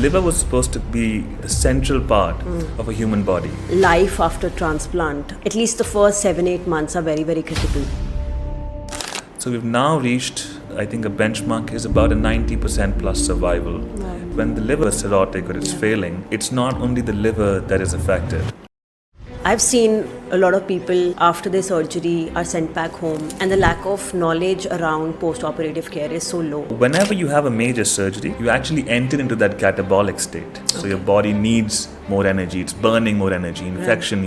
liver was supposed to be the central part of a human body. Life after transplant, at least the first 7-8 months are very, very critical. So we've now reached, I think a benchmark is about a 90% plus survival. Wow. When the liver is cirrhotic or it's failing, it's not only the liver that is affected. I've seen a lot of people after their surgery are sent back home, and the lack of knowledge around post-operative care is so low. Whenever you have a major surgery, you actually enter into that catabolic state. So your body needs more energy, it's burning more energy. Infection,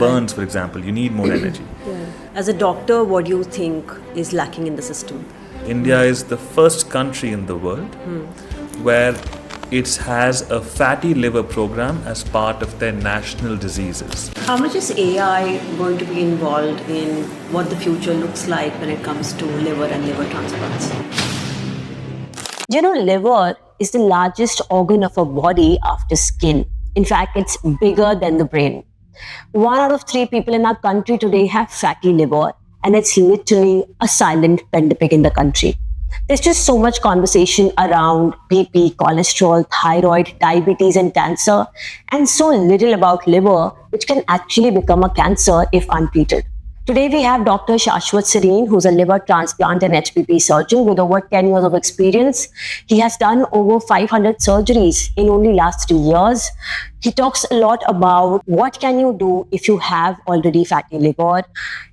burns, for example, you need more energy. As a doctor, what do you think is lacking in the system? India is the first country in the world where it has a fatty liver program as part of their national diseases. How much is AI going to be involved in what the future looks like when it comes to liver and liver transplants? Liver is the largest organ of our body after skin. In fact, it's bigger than the brain. 1 out of 3 people in our country today have fatty liver, and it's literally a silent pandemic in the country. There's just so much conversation around BP, cholesterol, thyroid, diabetes, and cancer, and so little about liver, which can actually become a cancer if untreated. Today, we have Dr. Shashwat Sarin, who's a liver transplant and HPP surgeon with over 10 years of experience. He has done over 500 surgeries in only last 3 years. He talks a lot about what can you do if you have already fatty liver.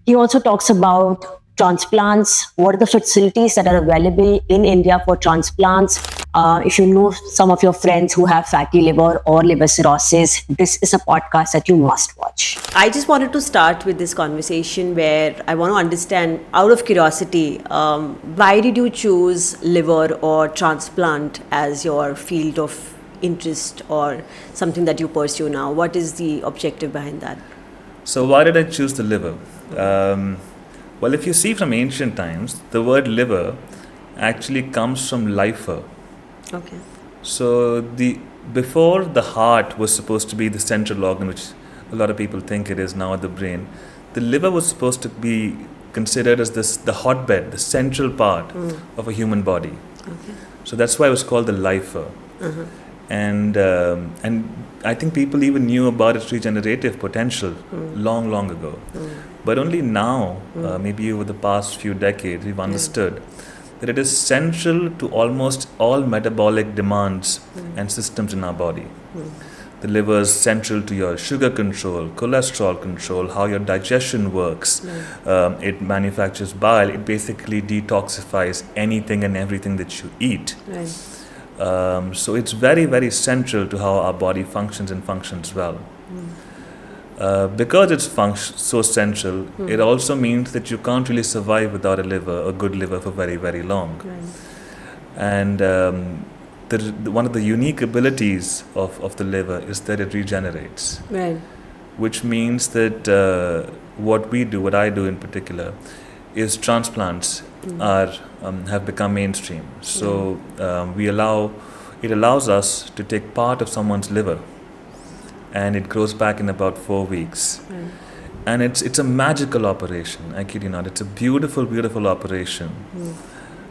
He also talks about transplants, what are the facilities that are available in India for transplants. If you know some of your friends who have fatty liver or liver cirrhosis, this is a podcast that you must watch. I just wanted to start with this conversation where I want to understand, out of curiosity, why did you choose liver or transplant as your field of interest or something that you pursue now? What is the objective behind that? So why did I choose the liver? Well, if you see from ancient times, the word liver actually comes from lifer. Okay. So before the heart was supposed to be the central organ, which a lot of people think it is now, the brain, the liver was supposed to be considered as the hotbed, the central part of a human body. Okay. So that's why it was called the lifer. And I think people even knew about its regenerative potential long ago. But only now, maybe over the past few decades, we've understood that it is central to almost all metabolic demands and systems in our body. The liver is central to your sugar control, cholesterol control, how your digestion works. It manufactures bile. It basically detoxifies anything and everything that you eat. Right. So it's very, very central to how our body functions and functions well. Because it's so central, it also means that you can't really survive without a good liver for very, very long. Right. And one of the unique abilities of the liver is that it regenerates. Right. Which means that what I do in particular, is transplants have become mainstream. So it allows us to take part of someone's liver, and it grows back in about 4 weeks. And it's a magical operation, I kid you not. It's a beautiful, beautiful operation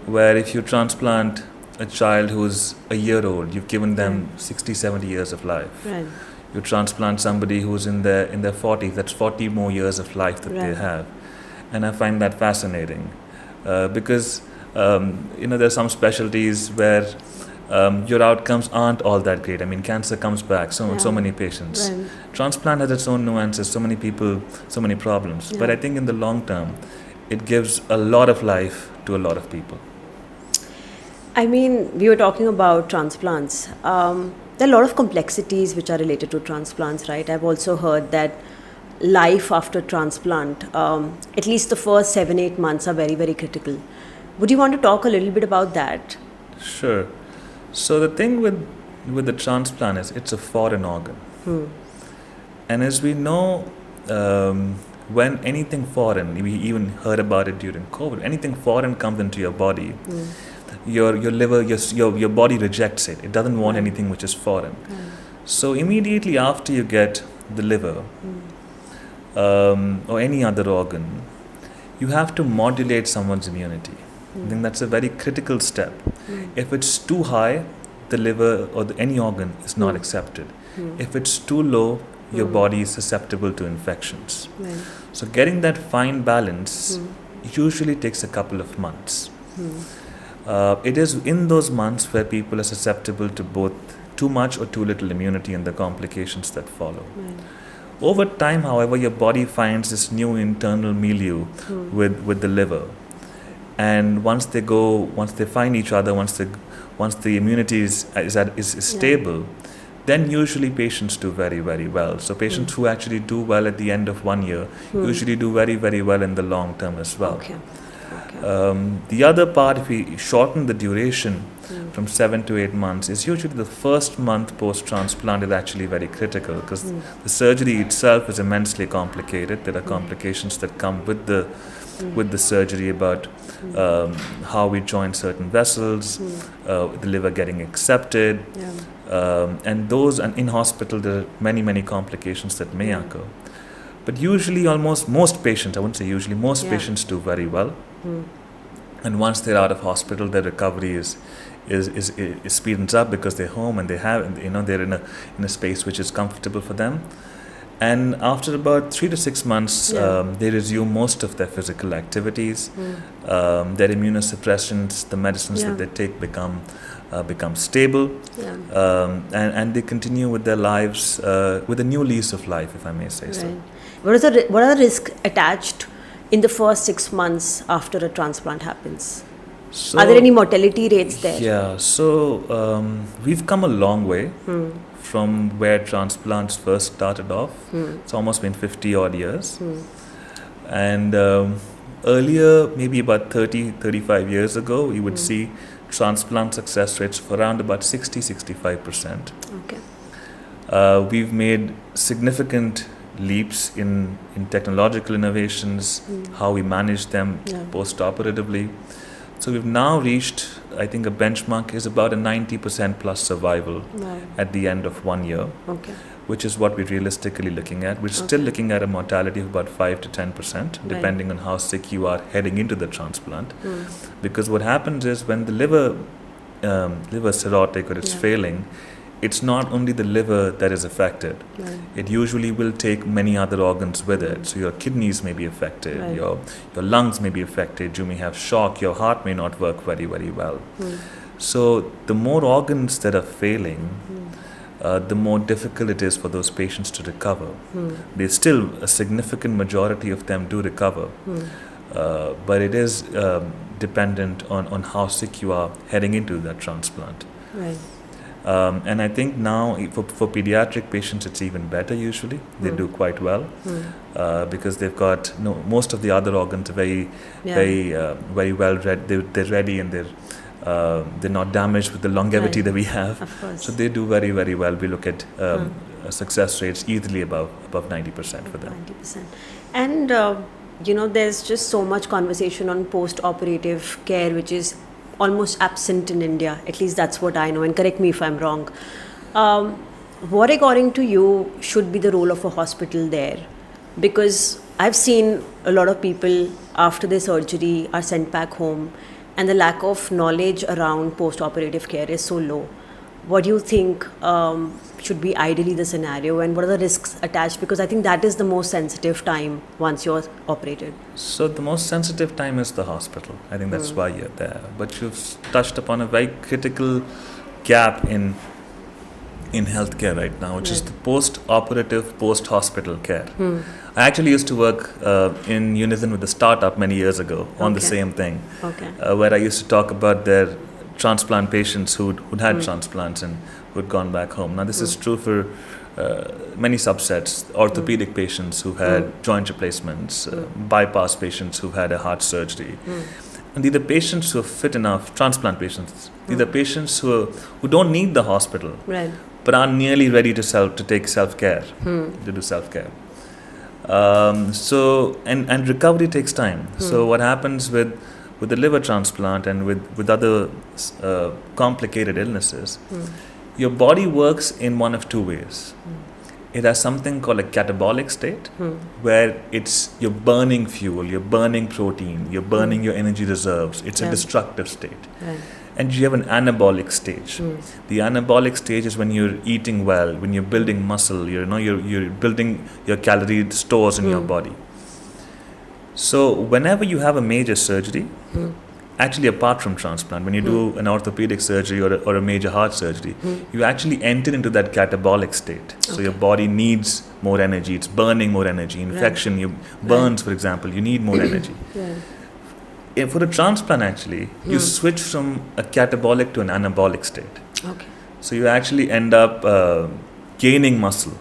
where if you transplant a child who's a year old, you've given them 60, 70 years of life. Right. You transplant somebody who's in their 40s, that's 40 more years of life that they have. And I find that fascinating because there are some specialties where your outcomes aren't all that great. I mean, cancer comes back, so many patients. Right. Transplant has its own nuances, so many people, so many problems. But I think in the long term, it gives a lot of life to a lot of people. I mean, we were talking about transplants. There are a lot of complexities which are related to transplants, right? I've also heard that life after transplant, at least the first 7-8 months are very, very critical. Would you want to talk a little bit about that? Sure. So the thing with the transplant is it's a foreign organ. And as we know, when anything foreign, we even heard about it during COVID, anything foreign comes into your body, your liver, your body rejects it. It doesn't want anything which is foreign. So immediately after you get the liver, or any other organ, you have to modulate someone's immunity. I think that's a very critical step. If it's too high, the liver or any organ is not accepted. If it's too low, your body is susceptible to infections. Right. So getting that fine balance usually takes a couple of months. It is in those months where people are susceptible to both too much or too little immunity and the complications that follow. Right. Over time, however, your body finds this new internal milieu with the liver. And once they find each other, once the immunity is stable, then usually patients do very, very well. So patients who actually do well at the end of 1 year usually do very, very well in the long term as well. Okay. The other part, if we shorten the duration from 7 to 8 months, is usually the first month post-transplant is actually very critical, because the surgery itself is immensely complicated. There are complications that come with the surgery about how we join certain vessels, the liver getting accepted, and in hospital there are many, many complications that may occur. But usually most patients, I wouldn't say usually, most patients do very well. And once they're out of hospital, their recovery is speeds up, because they're home and they're in a space which is comfortable for them. And after about 3 to 6 months, they resume most of their physical activities. Their immunosuppressants, the medicines that they take become stable, and they continue with their lives with a new lease of life, if I may say so. What are the risks attached in the first 6 months after a transplant happens? So, are there any mortality rates there? Yeah, so we've come a long way from where transplants first started off. It's almost been 50 odd years. And earlier, maybe about 35 years ago, you would see transplant success rates of around about 60-65%. Okay. We've made significant leaps in technological innovations, how we manage them post-operatively. So we've now reached, I think a benchmark is about a 90% plus survival at the end of 1 year, which is what we're realistically looking at. We're still looking at a mortality of about 5 to 10%, depending on how sick you are heading into the transplant. Because what happens is when the liver is cirrhotic or it's failing, it's not only the liver that is affected. It usually will take many other organs with it. So your kidneys may be affected, your lungs may be affected, you may have shock, your heart may not work very, very well. So the more organs that are failing, the more difficult it is for those patients to recover. There's still a significant majority of them do recover, but it is dependent on how sick you are heading into that transplant. And I think now for pediatric patients it's even better usually. They do quite well because they've got most of the other organs are very well they're ready, and they're not damaged with the longevity that we have. Of course. So they do very, very well. We look at success rates easily above 90% for them. 90%. And there's just so much conversation on post-operative care, which is almost absent in India. At least that's what I know, and correct me if I'm wrong. What, according to you, should be the role of a hospital there? Because I've seen a lot of people after their surgery are sent back home, and the lack of knowledge around post-operative care is so low. What do you think should be ideally the scenario, and what are the risks attached? Because I think that is the most sensitive time once you're operated. So the most sensitive time is the hospital. I think that's why you're there. But you've touched upon a very critical gap in healthcare right now, which is the post-operative, post-hospital care. I actually used to work in unison with a startup many years ago on the same thing, where I used to talk about their transplant patients who'd had transplants and who'd gone back home. Now this is true for many subsets: orthopedic patients who had joint replacements, bypass patients who've had a heart surgery. And these are patients who are fit enough, transplant patients. These are patients who don't need the hospital, but are nearly ready to take self-care, to do self-care. So recovery takes time. So what happens with the liver transplant and with other complicated illnesses, your body works in one of two ways. It has something called a catabolic state, where you're burning fuel, you're burning protein, you're burning your energy reserves. It's a destructive state. and you have an anabolic stage. The anabolic stage is when you're eating well, when you're building muscle, you're building your calorie stores in your body. So whenever you have a major surgery, actually apart from transplant, when you do an orthopedic surgery or a major heart surgery, you actually enter into that catabolic state. So your body needs more energy, it's burning more energy. Infection, burns, for example, you need more energy. For a transplant, actually, you switch from a catabolic to an anabolic state. Okay. So you actually end up gaining muscle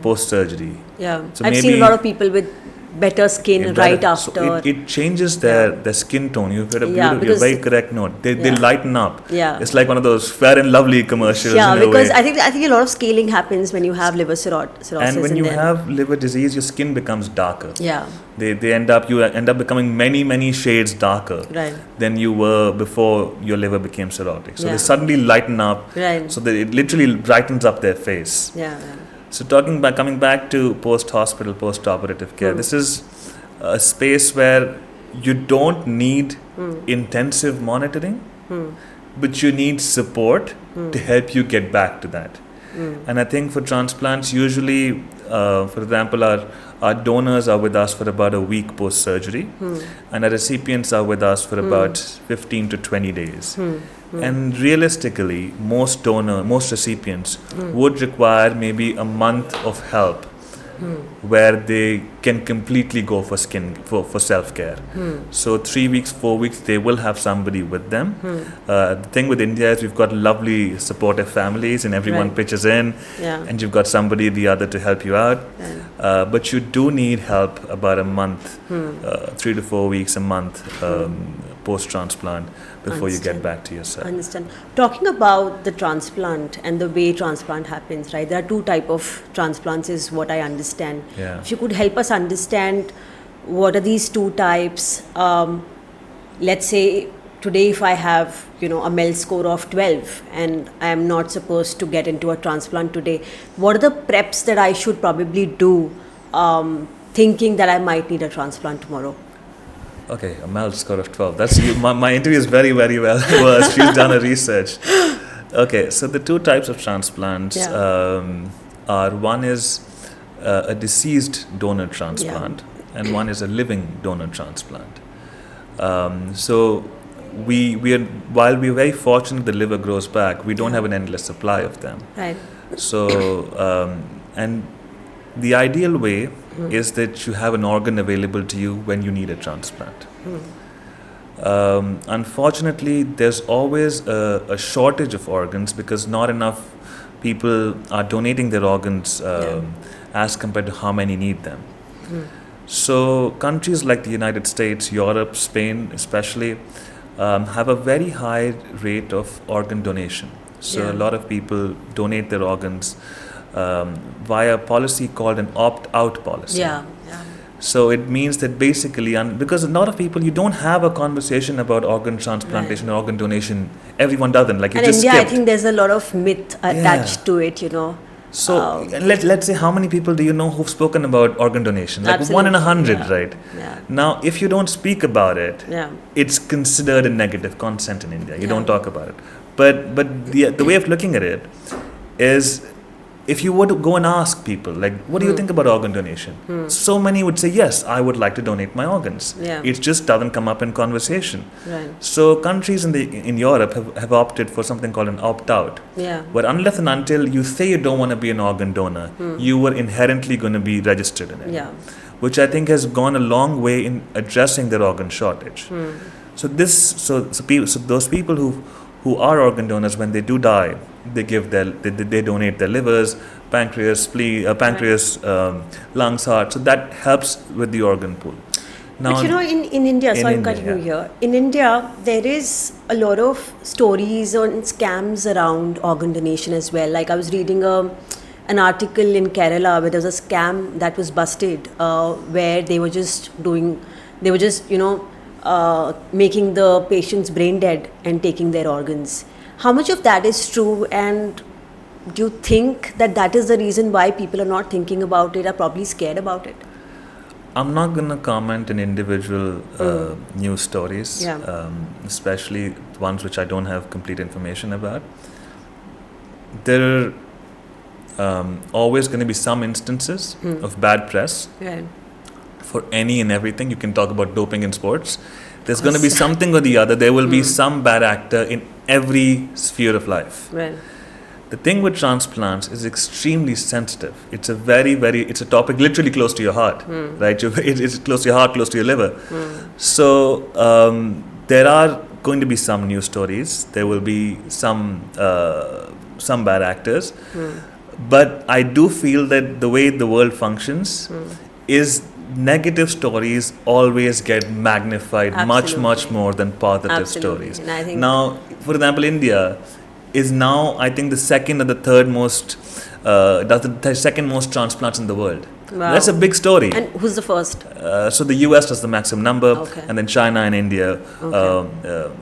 post-surgery. Yeah, So I've seen a lot of people with better skin right after. So it changes their skin tone. You've had a beautiful, you're very correct note. They lighten up. Yeah. It's like one of those Fair and Lovely commercials. Yeah, in a because way. I think a lot of scaling happens when you have liver cirrhosis. And when you have liver disease, your skin becomes darker. Yeah. You end up becoming many shades darker than you were before your liver became cirrhotic. So they suddenly lighten up. Right. So that it literally brightens up their face. Yeah. So coming back to post-hospital, post-operative care, this is a space where you don't need intensive monitoring, but you need support to help you get back to that. And I think for transplants, usually, for example, our donors are with us for about a week post-surgery, and our recipients are with us for about 15 to 20 days. And realistically, most recipients would require maybe a month of help where they can completely go for self-care. So 3 weeks, 4 weeks, they will have somebody with them. The thing with India is we've got lovely supportive families and everyone pitches in, and you've got somebody the other to help you out. But you do need help about a month, 3 to 4 weeks, a month post-transplant before you get back to yourself. Understand. Talking about the transplant and the way transplant happens, right? There are two types of transplants is what I understand. Yeah. If you could help us understand what are these two types. Let's say today if I have, a MEL score of 12 and I am not supposed to get into a transplant today, what are the preps that I should probably do thinking that I might need a transplant tomorrow? Okay, a MEL score of 12. That's my interview is very well versed. She's done her research. Okay, so the two types of transplants are, one is a deceased donor transplant and one is a living donor transplant. So while we're very fortunate the liver grows back, we don't have an endless supply of them. Right. So, and the ideal way is that you have an organ available to you when you need a transplant. Unfortunately, there's always a shortage of organs because not enough people are donating their organs as compared to how many need them. So countries like the United States, Europe, Spain especially, have a very high rate of organ donation. So a lot of people donate their organs via a policy called an opt-out policy. So it means that basically, because a lot of people, you don't have a conversation about organ transplantation or organ donation. Everyone doesn't. Like you just India, skipped. I think there's a lot of myth attached to it, So let's say, how many people do you know who've spoken about organ donation? Like Absolutely. 1 in 100, right? Yeah. Now, if you don't speak about it, it's considered a negative consent in India. You don't talk about it. But the way of looking at it is, if you were to go and ask people, like, what do you think about organ donation? So many would say, yes, I would like to donate my organs. It just doesn't come up in conversation. Right. So countries in Europe have opted for something called an opt-out. But unless and until you say you don't want to be an organ donor, you were inherently going to be registered in it. Which I think has gone a long way in addressing their organ shortage. So those people who are organ donors, when they do die, they donate their livers, pancreas, lungs, heart. So that helps with the organ pool. Now, but in India, so I'm cutting you here. In India, there is a lot of stories on scams around organ donation as well. Like I was reading an article in Kerala where there was a scam that was busted, where they were just making the patients brain dead and taking their organs. How much of that is true, and do you think that is the reason why people are not thinking about it, are probably scared about it? I'm not going to comment on individual news stories, especially ones which I don't have complete information about. There are always going to be some instances of bad press for any and everything. You can talk about doping in sports. There's going to be something or the other. There will be some bad actor in every sphere of life. Right. The thing with transplants is extremely sensitive. It's it's a topic literally close to your heart, right? It's close to your heart, close to your liver. So there are going to be some news stories. There will be some bad actors. But I do feel that the way the world functions is negative stories always get magnified much more than positive stories. And I think now, for example, India is now, I think, the second or the third most, does the second most transplants in the world. Wow. That's a big story. And who's the first? So the US does the maximum number, and then China and India.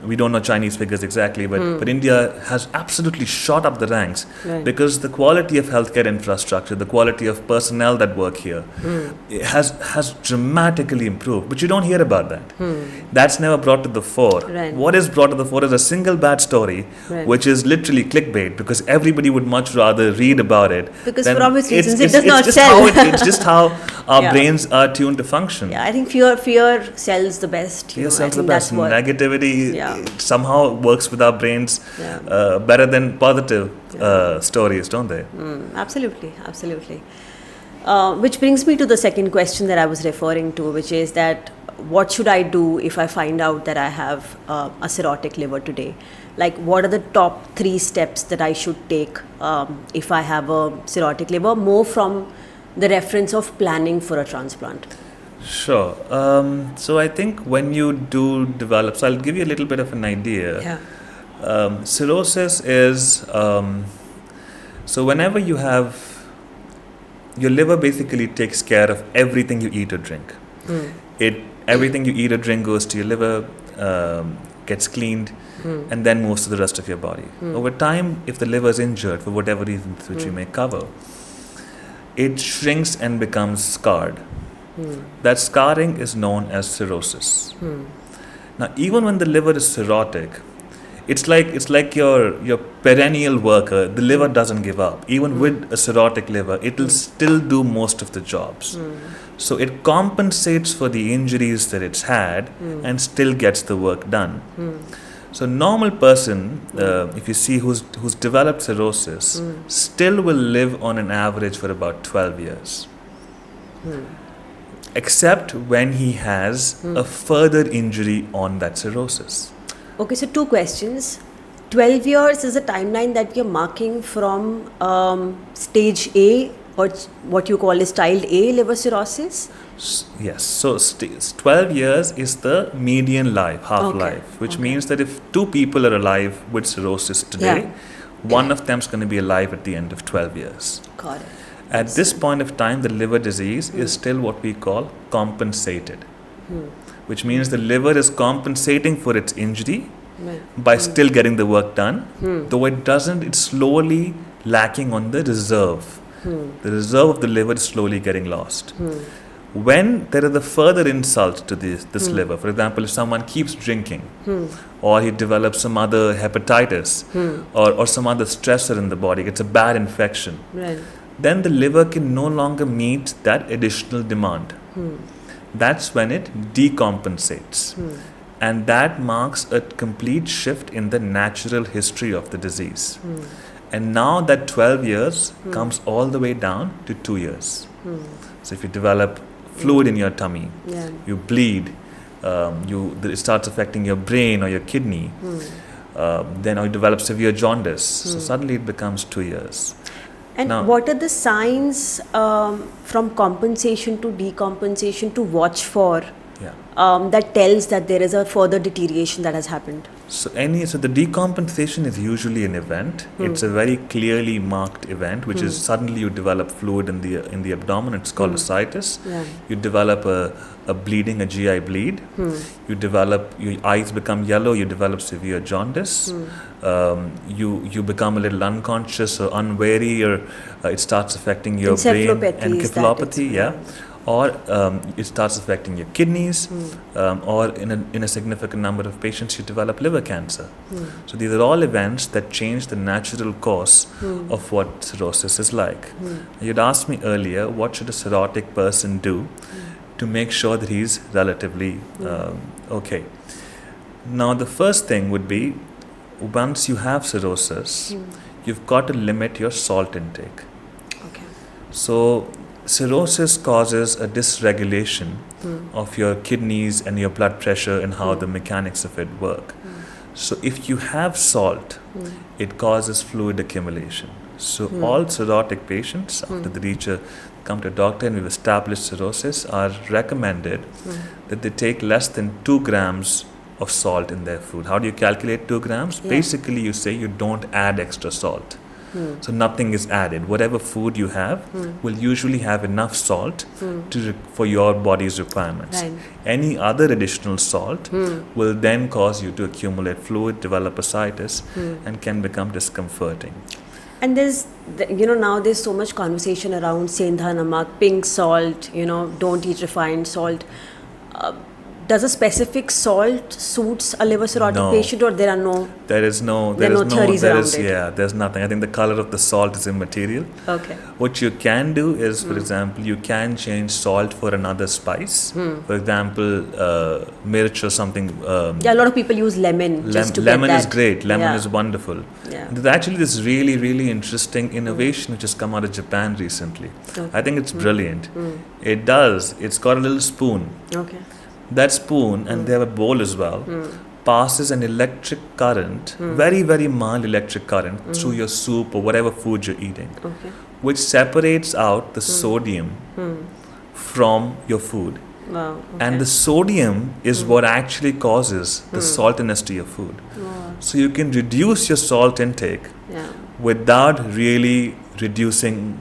We don't know Chinese figures exactly, but India has absolutely shot up the ranks because the quality of healthcare infrastructure, the quality of personnel that work here, has dramatically improved. But you don't hear about that. That's never brought to the fore. Right. What is brought to the fore is a single bad story, which is literally clickbait, because everybody would much rather read about it. Because for obvious reasons, it does not sell. It's just how our brains are tuned to function. Yeah, I think fear sells the best. Fear sells the best. Negativity somehow works with our brains better than positive stories, don't they? Absolutely. Which brings me to the second question that I was referring to, which is that what should I do if I find out that I have a cirrhotic liver today? Like, what are the top 3 steps that I should take if I have a cirrhotic liver, more from the reference of planning for a transplant? Sure. So I think when you do develop, so I'll give you a little bit of an idea. Cirrhosis is, so whenever you have, your liver basically takes care of everything you eat or drink. Everything you eat or drink goes to your liver, gets cleaned, and then moves to the rest of your body. Over time, if the liver is injured for whatever reasons which we may cover, it shrinks and becomes scarred. That scarring is known as cirrhosis. Now, even when the liver is cirrhotic, it's like your perennial worker. The liver doesn't give up. Even with a cirrhotic liver, it will still do most of the jobs. So it compensates for the injuries that it's had and still gets the work done. So normal person, if you see who's developed cirrhosis, still will live on an average for about 12 years. Except when he has a further injury on that cirrhosis. Okay, so 2 questions. 12 years is a timeline that we are marking from stage A, or what you call is child A liver cirrhosis? Yes, so 12 years is the median life, half-life, which means that if 2 people are alive with cirrhosis today, one of them is going to be alive at the end of 12 years. Got it. At this point of time, the liver disease is still what we call compensated, which means the liver is compensating for its injury by still getting the work done, though it's slowly lacking on the reserve. The reserve of the liver is slowly getting lost. When there is a further insult to this liver, for example, if someone keeps drinking, or he develops some other hepatitis, or some other stressor in the body, gets a bad infection, then the liver can no longer meet that additional demand. That's when it decompensates. And that marks a complete shift in the natural history of the disease. And now that 12 years comes all the way down to 2 years. So if you develop fluid in your tummy, you bleed, it starts affecting your brain or your kidney, then you develop severe jaundice. So suddenly it becomes 2 years. And now, what are the signs from compensation to decompensation to watch for that tells that there is a further deterioration that has happened? So the decompensation is usually an event. It's a very clearly marked event, which is suddenly you develop fluid in the abdomen. It's called ascites. You develop a bleeding, a GI bleed. Your eyes become yellow. You develop severe jaundice. You become a little unconscious or unwary, or it starts affecting your brain. Encephalopathy. or it starts affecting your kidneys, or in a significant number of patients you develop liver cancer. So these are all events that change the natural course of what cirrhosis is like. You'd asked me earlier, what should a cirrhotic person do to make sure that he's relatively okay? Now the first thing would be, once you have cirrhosis, you've got to limit your salt intake. Okay. So cirrhosis causes a dysregulation of your kidneys and your blood pressure and how the mechanics of it work. So if you have salt, it causes fluid accumulation. So all cirrhotic patients, after they come to a doctor and we've established cirrhosis, are recommended that they take less than 2 grams of salt in their food. How do you calculate 2 grams? Yeah. Basically, you say you don't add extra salt. So nothing is added. Whatever food you have will usually have enough salt for your body's requirements. Right. Any other additional salt will then cause you to accumulate fluid, develop ascites, and can become discomforting. And now there's so much conversation around sendha namak, pink salt, don't eat refined salt. Does a specific salt suits a liver cirrhotic patient, or there are no? There's nothing. I think the color of the salt is immaterial. Okay. What you can do is, for example, you can change salt for another spice. For example, mirch or something. A lot of people use lemon just to lemon get is that. great. Lemon is wonderful. Yeah. There's actually this really, really interesting innovation which has come out of Japan recently. Okay. I think it's brilliant. It's got a little spoon. Okay. That spoon, and they have a bowl as well, passes an electric current, very, very mild electric current, through your soup or whatever food you're eating, which separates out the sodium from your food. Wow. Okay. And the sodium is what actually causes the saltiness to your food. Wow. So you can reduce your salt intake without really reducing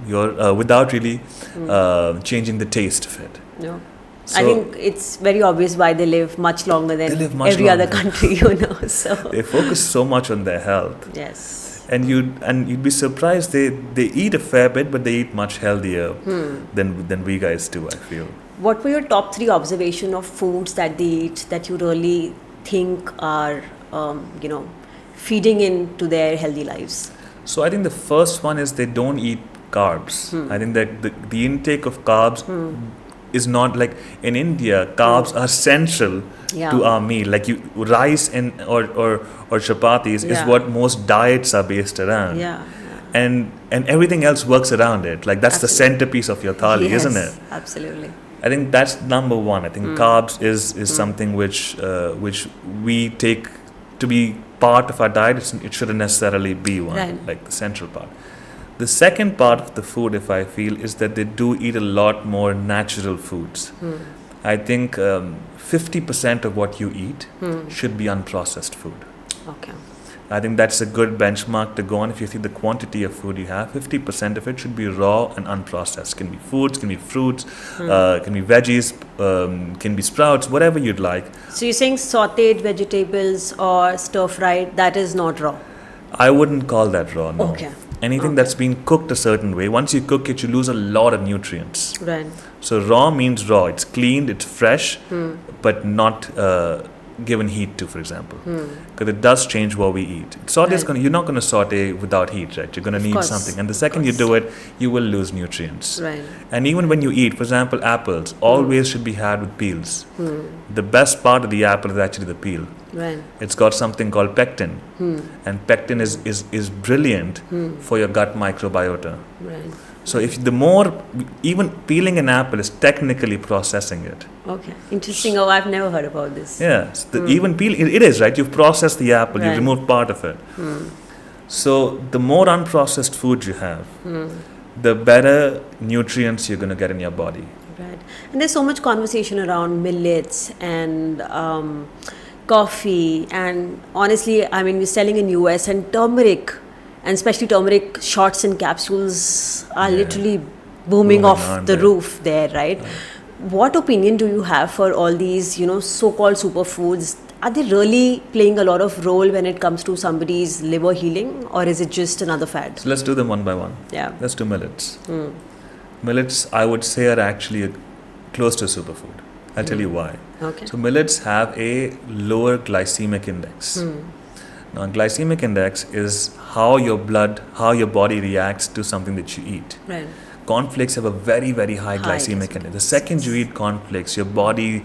changing the taste of it. No. So I think it's very obvious why they live much longer than every other country, So they focus so much on their health. yes. And you'd be surprised they eat a fair bit, but they eat much healthier than we guys do, I feel. What were your top 3 observations of foods that they eat that you really think are, feeding into their healthy lives? So I think the first one is they don't eat carbs. I think that the intake of carbs is not like in India. Carbs are central to our meal. Like rice or chapatis is what most diets are based around. Yeah. And everything else works around it. Like that's the centerpiece of your thali, isn't it? Absolutely. I think that's number one. I think carbs is something which we take to be part of our diet. It shouldn't necessarily be one, like the central part. The second part of the food, if I feel, is that they do eat a lot more natural foods. I think 50% of what you eat should be unprocessed food. Okay. I think that's a good benchmark to go on. If you see the quantity of food you have, 50% of it should be raw and unprocessed. Can be foods, can be fruits, can be veggies, can be sprouts, whatever you'd like. So you're saying sautéed vegetables or stir-fried, that is not raw? I wouldn't call that raw, no. Okay. Anything that's been cooked a certain way, once you cook it, you lose a lot of nutrients. Right. So raw means raw. It's cleaned, it's fresh, but not given heat to, for example. Because it does change what we eat. You're not going to saute without heat, right? You're going to need something. And the second you do it, you will lose nutrients. Right. And even when you eat, for example, apples, always should be had with peels. The best part of the apple is actually the peel. Right. It's got something called pectin. And pectin is brilliant for your gut microbiota. Right. So even peeling an apple is technically processing it. Okay. Interesting. Oh, I've never heard about this. Yeah. So even peeling, it is, right? You've processed the apple, you've removed part of it. So the more unprocessed food you have, the better nutrients you're going to get in your body. Right. And there's so much conversation around millets and coffee, and honestly, I mean, we're selling in US, and turmeric, and especially turmeric shots and capsules are literally booming off the roof there, right? What opinion do you have for all these, so-called superfoods? Are they really playing a lot of role when it comes to somebody's liver healing, or is it just another fad? So let's do them one by one. Yeah. Let's do millets. Millets, I would say, are actually close to a superfood. I'll tell you why. Okay. So millets have a lower glycemic index. Now, glycemic index is how your body reacts to something that you eat. Right. Cornflakes have a very, very high glycemic index. The second you eat cornflakes, your body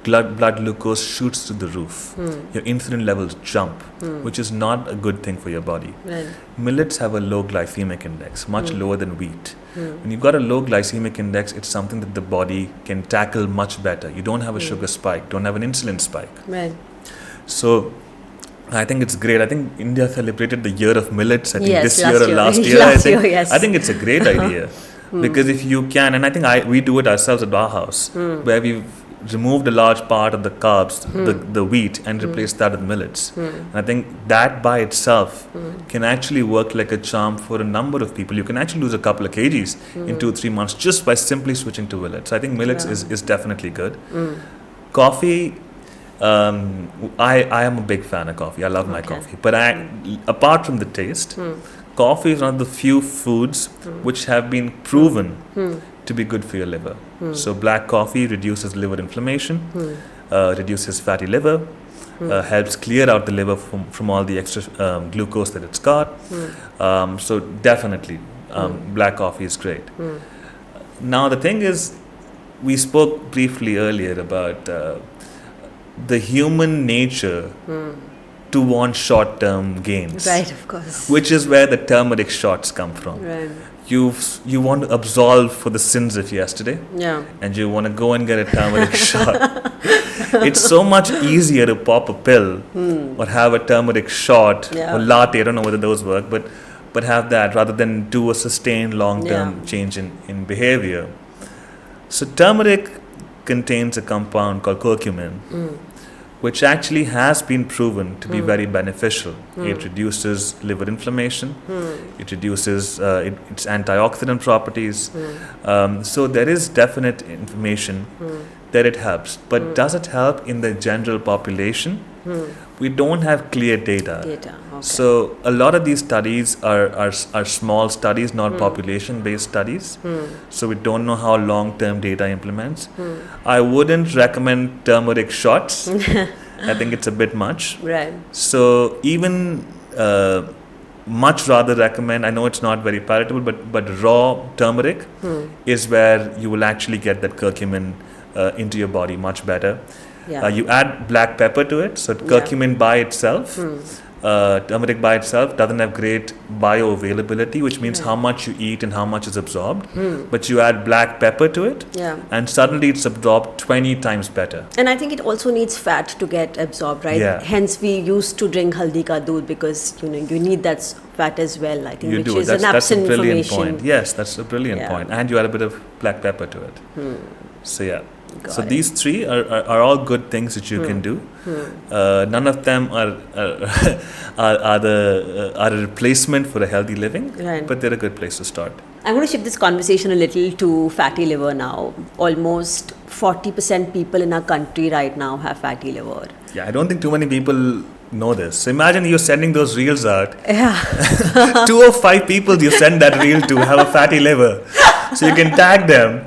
blood glucose shoots through the roof. Your insulin levels jump, which is not a good thing for your body. Right. Millets have a low glycemic index, much lower than wheat. When you've got a low glycemic index, it's something that the body can tackle much better. You don't have a sugar spike, don't have an insulin spike. Right. So I think it's great. I think India celebrated the year of millets, I think Yes, this last year or year. last year. Last year, yes. I think it's a great idea. Because if you can, and I think we do it ourselves at our house, where we've removed a large part of the carbs, the wheat, and replaced that with millets. And I think that by itself can actually work like a charm for a number of people. You can actually lose a couple of kgs in 2-3 months just by simply switching to millets. I think millets is definitely good. Coffee, I am a big fan of coffee. I love my coffee. But apart from the taste, coffee is one of the few foods which have been proven to be good for your liver. So black coffee reduces liver inflammation, reduces fatty liver, helps clear out the liver from all the extra glucose that it's got. So definitely, black coffee is great. Now the thing is, we spoke briefly earlier about the human nature to want short-term gains. Right, of course. Which is where the turmeric shots come from. Right. You want to absolve for the sins of yesterday, and you want to go and get a turmeric shot. It's so much easier to pop a pill or have a turmeric shot or latte. I don't know whether those work, but have that rather than do a sustained long-term change in behavior. So turmeric contains a compound called curcumin, which actually has been proven to be very beneficial. It reduces liver inflammation, it reduces its antioxidant properties. So there is definite information that it helps. But does it help in the general population? We don't have clear data. Okay. So a lot of these studies are small studies, not population-based studies. So we don't know how long-term data implements. I wouldn't recommend turmeric shots. I think it's a bit much. Right. So even much rather recommend, I know it's not very palatable, but raw turmeric is where you will actually get that curcumin into your body much better. You add black pepper to it, so curcumin by itself, turmeric by itself doesn't have great bioavailability, which means how much you eat and how much is absorbed. But you add black pepper to it, and suddenly it's absorbed 20 times better. And I think it also needs fat to get absorbed, right? Yeah. Hence, we used to drink haldi ka doodh because you need that fat as well. I think You which do. is That's a an brilliant information. point. Yes, that's a brilliant point. And you add a bit of black pepper to it. So yeah. So these three are all good things that you can do. None of them are a replacement for a healthy living, but they're a good place to start. I'm going to shift this conversation a little to fatty liver now. Almost 40% people in our country right now have fatty liver. Yeah, I don't think too many people know this. So imagine you're sending those reels out. 2 or 5 people you send that reel to have a fatty liver. So you can tag them,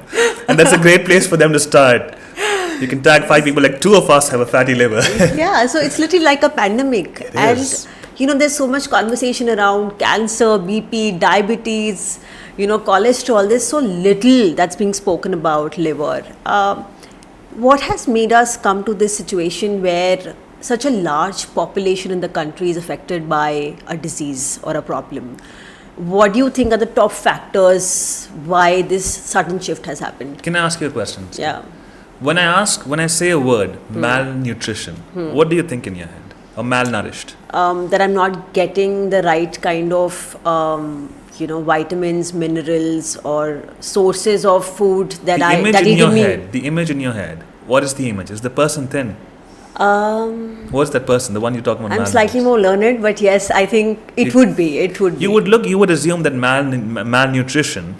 and that's a great place for them to start. You can tag 5 people, like 2 of us have a fatty liver. Yeah, so it's literally like a pandemic. Is. And there's so much conversation around cancer, BP, diabetes, cholesterol. There's so little that's being spoken about liver. What has made us come to this situation where such a large population in the country is affected by a disease or a problem? What do you think are the top factors why this sudden shift has happened? Can I ask you a question? Yeah. When I say a word, malnutrition, what do you think in your head? Or malnourished? That I'm not getting the right kind of, vitamins, minerals, or sources of food that The image in your head. What is the image? Is the person thin? What's that person? The one you're talking about? I'm slightly more learned, but yes, I think it would be. You would assume that malnutrition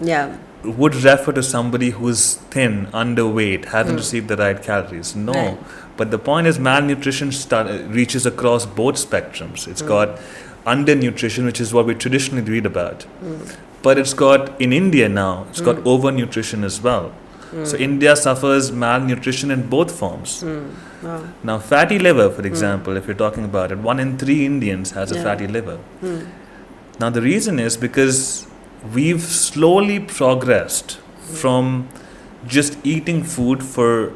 would refer to somebody who's thin, underweight, hasn't received the right calories. No. Right. But the point is malnutrition reaches across both spectrums. It's got undernutrition, which is what we traditionally read about. But it's got, in India now, it's got overnutrition as well. So India suffers malnutrition in both forms. Wow. Now, fatty liver, for example, if you're talking about it, 1 in 3 Indians has a Yeah. fatty liver. Now, the reason is because we've slowly progressed from just eating food for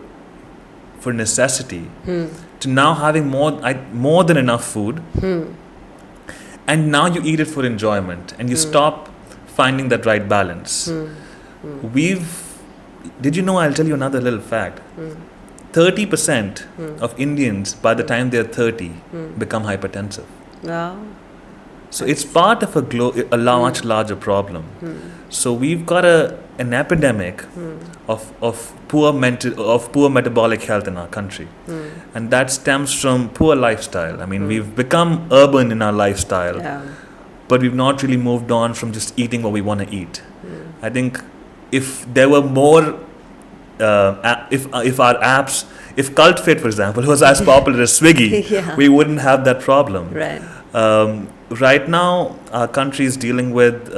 necessity to now having more than enough food, and now you eat it for enjoyment, and you stop finding that right balance. Did you know, I'll tell you another little fact. 30% of Indians, by the time they're 30, become hypertensive. Wow. So it's part of a much larger problem. So we've got an epidemic of poor metabolic health in our country, and that stems from poor lifestyle. I mean, we've become urban in our lifestyle, but we've not really moved on from just eating what we want to eat. I think if there were more, if our apps, if Cult Fit, for example, was as popular as Swiggy, we wouldn't have that problem. Right. Right now, our country is dealing with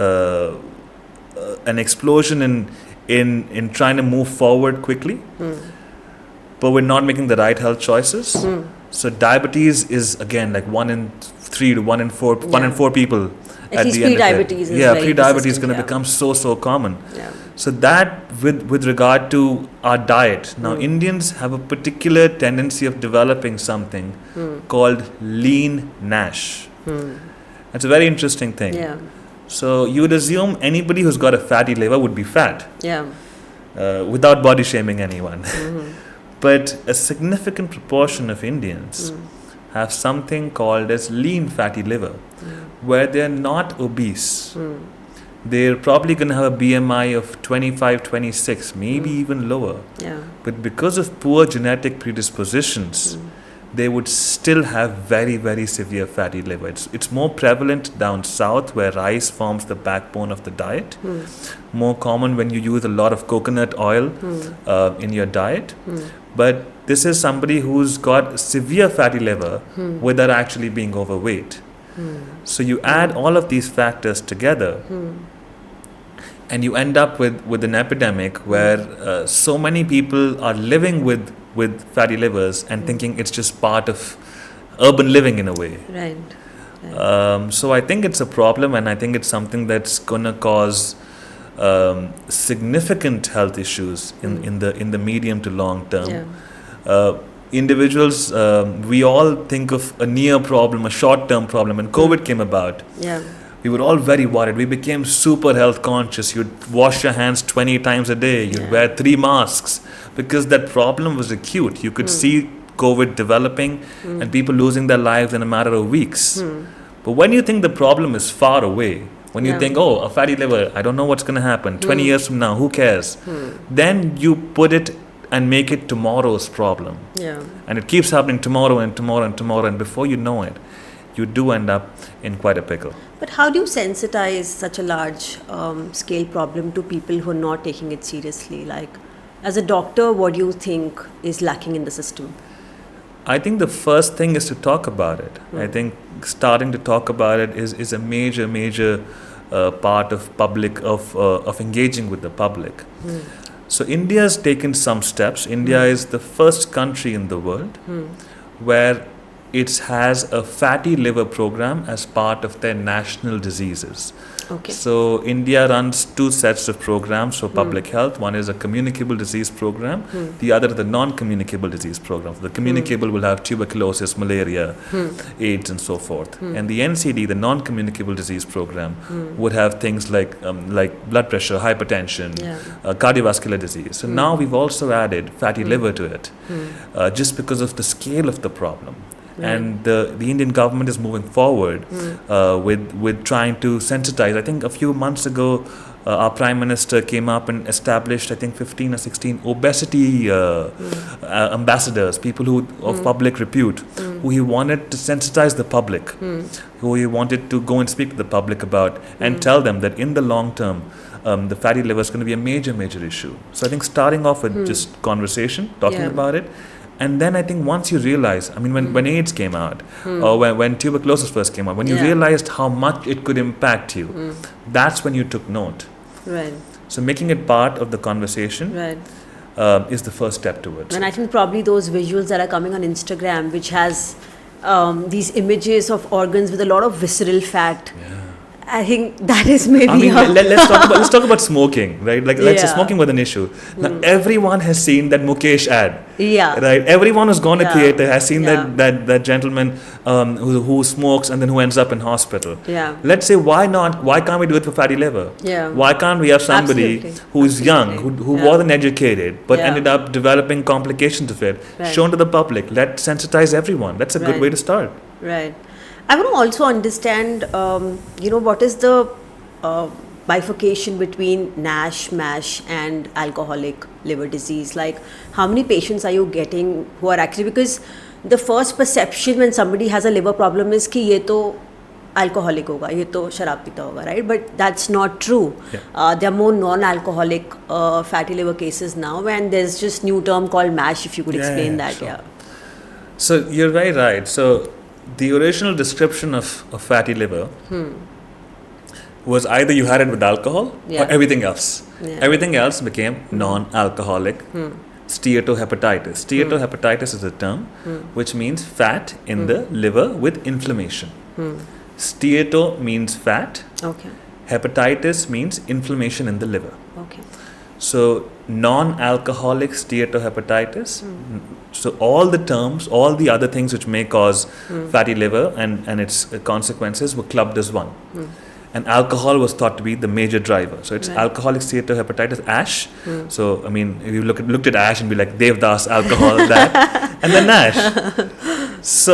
an explosion in trying to move forward quickly, but we're not making the right health choices. So diabetes is again like 1 in 3 to 1 in 4, 1 in 4 people. At least the end pre-diabetes of is yeah, very pre-diabetes is persistent, going to become so common. Yeah. So that with regard to our diet, now Indians have a particular tendency of developing something called lean NASH. It's a very interesting thing. Yeah. So you would assume anybody who's got a fatty liver would be fat, Yeah. without body shaming anyone. But a significant proportion of Indians have something called as lean fatty liver, where they're not obese. They're probably going to have a BMI of 25, 26, maybe even lower. Yeah. But because of poor genetic predispositions, they would still have very, very severe fatty liver. It's more prevalent down south, where rice forms the backbone of the diet. More common when you use a lot of coconut oil in your diet. But this is somebody who's got severe fatty liver without actually being overweight. So you add all of these factors together, and you end up with an epidemic where so many people are living with fatty livers and thinking it's just part of urban living in a way. Right. So I think it's a problem, and I think it's something that's going to cause significant health issues in the medium to long term. Individuals, we all think of a near problem, a short-term problem. When COVID came about, we were all very worried. We became super health conscious. You'd wash your hands 20 times a day. You'd wear 3 masks because that problem was acute. You could see COVID developing and people losing their lives in a matter of weeks. But when you think the problem is far away, when you think, oh, a fatty liver, I don't know what's going to happen. 20 years from now, who cares? Then you put it and make it tomorrow's problem. And it keeps happening tomorrow and tomorrow and tomorrow. And before you know it, you do end up in quite a pickle. But how do you sensitize such a large scale problem to people who are not taking it seriously? Like, as a doctor, what do you think is lacking in the system? I think the first thing is to talk about it. I think starting to talk about it is a major part of of engaging with the public. So India has taken some steps. India is the first country in the world where it has a fatty liver program as part of their national diseases. Okay. So India runs 2 sets of programs for public health. One is a communicable disease program. The other is the non-communicable disease program. The communicable will have tuberculosis, malaria, AIDS, and so forth. And the NCD, the non-communicable disease program, would have things like blood pressure, hypertension, cardiovascular disease. So now we've also added fatty liver to it, just because of the scale of the problem. And the Indian government is moving forward with trying to sensitize. I think a few months ago, our Prime Minister came up and established, I think, 15 or 16 obesity ambassadors, people who of public repute, who he wanted to sensitize the public, who he wanted to go and speak to the public about and tell them that in the long term, the fatty liver is going to be a major issue. So I think starting off with just conversation, talking about it. And then I think once you realize, I mean, when AIDS came out, or when tuberculosis first came out, when you realized how much it could impact you, that's when you took note. Right. So making it part of the conversation. Right. is the first step towards And it. I think probably those visuals that are coming on Instagram, which has these images of organs with a lot of visceral fat. Yeah. I think that is maybe. I mean, let's talk about smoking, right? Like, let's say Yeah. smoking was an issue. Now, everyone has seen that Mukesh ad, Yeah. right? Everyone who's gone to Yeah. theatre has seen Yeah. that gentleman who smokes and then who ends up in hospital. Yeah. Let's say, why not? Why can't we do it for fatty liver? Yeah. Why can't we have somebody Absolutely. who's young, Absolutely. who Yeah. wasn't educated, but Yeah. ended up developing complications of it, Right. shown to the public? Let's sensitize everyone. That's a good Right. way to start. Right. I want to also understand, what is the bifurcation between NASH, MASH, and alcoholic liver disease? Like, how many patients are you getting who are actually, because the first perception when somebody has a liver problem is कि ये तो alcoholic होगा, ये तो शराब पीता होगा, right? But that's not true. Yeah. There are more non-alcoholic fatty liver cases now, and there's just new term called MASH. If you could explain that, sure. yeah. So you're very right. So the original description of fatty liver was either you had it with alcohol Yeah. or everything else. Yeah. Everything else became non-alcoholic steatohepatitis. Steatohepatitis is a term which means fat in the liver with inflammation. Steato means fat. Okay. Hepatitis means inflammation in the liver. Okay. So non-alcoholic steatohepatitis. So all the terms, all the other things which may cause fatty liver and its consequences were clubbed as one. And alcohol was thought to be the major driver. So it's Right. alcoholic steatohepatitis, ASH. So I mean, if you looked at ASH and be like Devdas, alcohol, that, and then NASH. So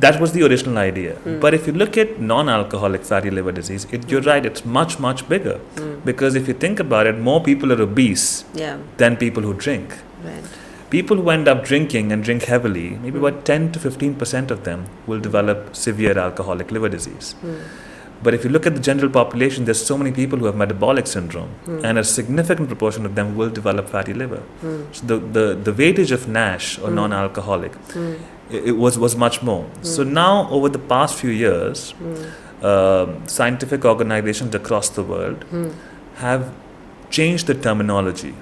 that was the original idea. But if you look at non-alcoholic fatty liver disease, you're right, it's much, much bigger. Because if you think about it, more people are obese Yeah. than people who drink. Right. People who end up drinking and drink heavily, maybe about 10 to 15% of them will develop severe alcoholic liver disease. But if you look at the general population, there's so many people who have metabolic syndrome, and a significant proportion of them will develop fatty liver. So the weightage of NASH or non-alcoholic, it was much more. So now, over the past few years, scientific organizations across the world have changed the terminology.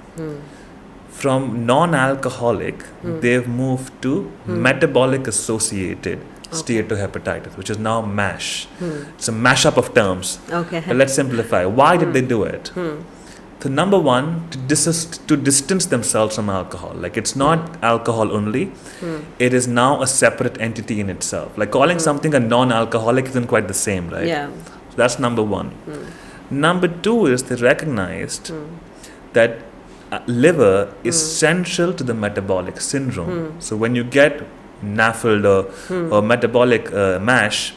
From non-alcoholic, they've moved to metabolic associated steatohepatitis, which is now MASH. It's a mashup of terms. Okay. But let's simplify. Why did they do it? So number one, to distance themselves from alcohol. Like, it's not alcohol only. It is now a separate entity in itself. Like, calling something a non-alcoholic isn't quite the same, right? Yeah. So that's number one. Number two is they recognized that liver is central to the metabolic syndrome. So when you get NAFLD or metabolic MASH,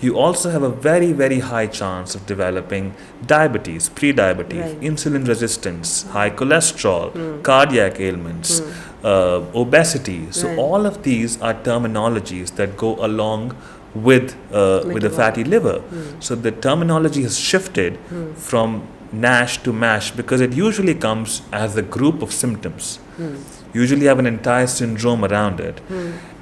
you also have a very, very high chance of developing diabetes, pre-diabetes, Right. insulin resistance, high cholesterol, cardiac ailments, obesity. So Right. all of these are terminologies that go along with the fatty liver. So the terminology has shifted from NASH to MASH because it usually comes as a group of symptoms. Usually have an entire syndrome around it.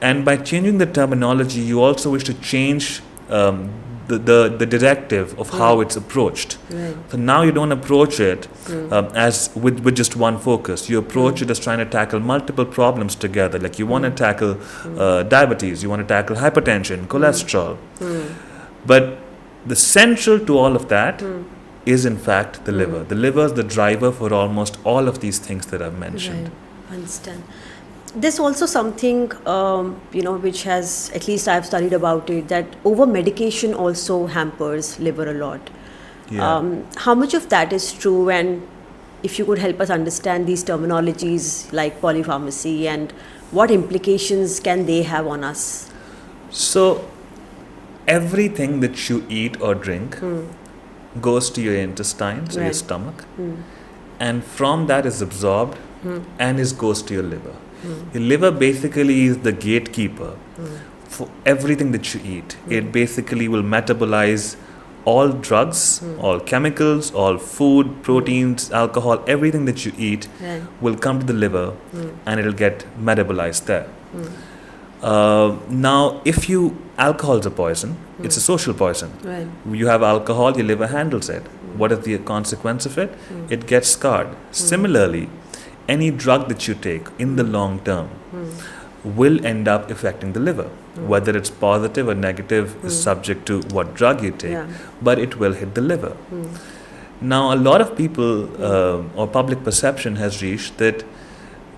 And by changing the terminology, you also wish to change the directive of how it's approached. Right. So now you don't approach it as with just one focus. You approach it as trying to tackle multiple problems together. Like, you want to tackle diabetes, you want to tackle hypertension, cholesterol. But the central to all of that is in fact the liver. The liver is the driver for almost all of these things that I've mentioned. Right. Understand. There's also something, which has, at least I've studied about it, that over-medication also hampers liver a lot. Yeah. How much of that is true, and if you could help us understand these terminologies like polypharmacy and what implications can they have on us? So everything that you eat or drink goes to your intestine, so your Right. stomach, and from that is absorbed and goes to your liver. Your liver basically is the gatekeeper for everything that you eat. It basically will metabolize all drugs, all chemicals, all food, proteins, alcohol, everything that you eat Right. will come to the liver and it'll get metabolized there. Now, if alcohol is a poison, it's a social poison. Right. You have alcohol, your liver handles it. What is the consequence of it? It gets scarred. Similarly, any drug that you take in the long term will end up affecting the liver. Whether it's positive or negative is subject to what drug you take, but it will hit the liver. Now, a lot of people or public perception has reached that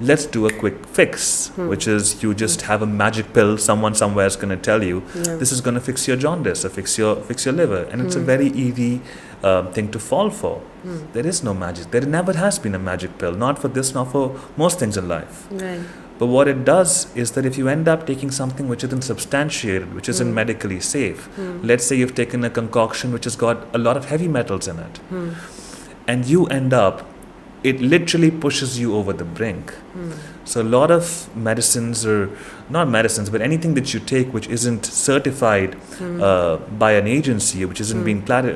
let's do a quick fix, which is you just have a magic pill. Someone somewhere is going to tell you this is going to fix your jaundice or fix your liver, and it's a very easy thing to fall for. There is no magic. There never has been a magic pill, not for this, not for most things in life. Right. But what it does is that if you end up taking something which isn't substantiated, which isn't medically safe, let's say you've taken a concoction which has got a lot of heavy metals in it, and you end up, it literally pushes you over the brink. So a lot of medicines, or not medicines, but anything that you take which isn't certified by an agency, which isn't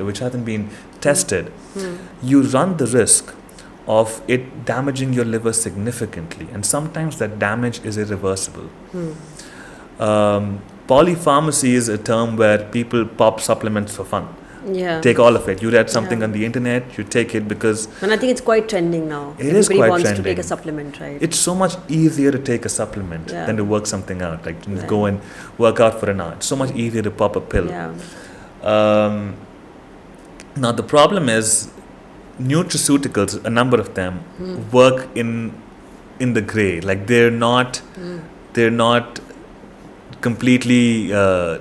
which hasn't been tested, you run the risk of it damaging your liver significantly, and sometimes that damage is irreversible. Polypharmacy is a term where people pop supplements for fun. Yeah. Take all of it. You read something on the internet, you take it because... And I think it's quite trending now. Everybody wants trending. to take a supplement, right? It's so much easier to take a supplement than to work something out. Like to go and work out for an hour. It's so much easier to pop a pill. Now the problem is nutraceuticals, a number of them, work in the gray. Like they're not completely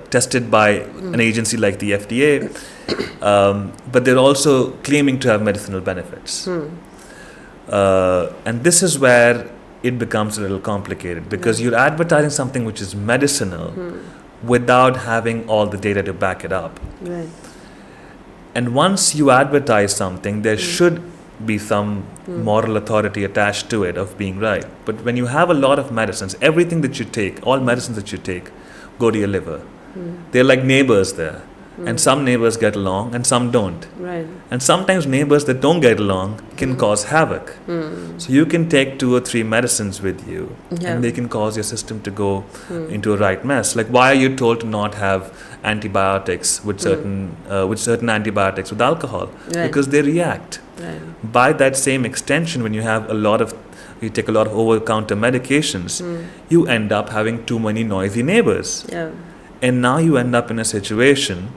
tested by an agency like the FDA, but they're also claiming to have medicinal benefits. And this is where it becomes a little complicated, because you're advertising something which is medicinal without having all the data to back it up. Right. And once you advertise something, there should be some moral authority attached to it of being right. But when you have a lot of medicines, everything that you take, all medicines that you take, go to your liver. They're like neighbors there. And some neighbors get along and some don't. Right. And sometimes neighbors that don't get along can cause havoc. So you can take 2 or 3 medicines with you and they can cause your system to go into a right mess. Like, why are you told to not have antibiotics with certain antibiotics with alcohol? Right. Because they react. Right. By that same extension, when you take a lot of over-the-counter medications, you end up having too many noisy neighbors. Yeah. And now you end up in a situation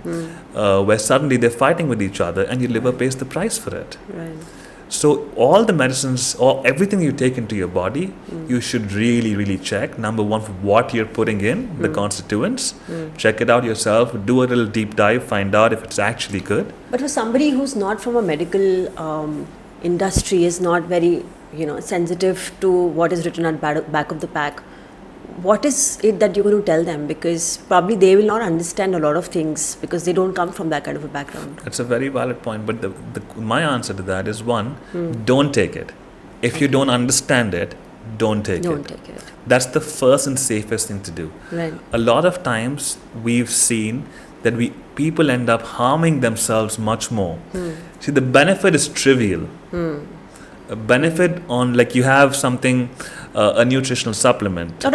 where suddenly they're fighting with each other and your liver pays the price for it. Right. So all the medicines, or everything you take into your body, you should really, really check. Number one, for what you're putting in, the constituents. Check it out yourself, do a little deep dive, find out if it's actually good. But for somebody who's not from a medical industry, is not very sensitive to what is written at back of the pack, what is it that you're going to tell them? Because probably they will not understand a lot of things because they don't come from that kind of a background. That's a very valid point. But my answer to that is, one, don't take it. If you don't understand it, don't take it. That's the first and safest thing to do. Right. A lot of times we've seen that people end up harming themselves much more. See, the benefit is trivial. A benefit on, like, you have something, a nutritional supplement. Or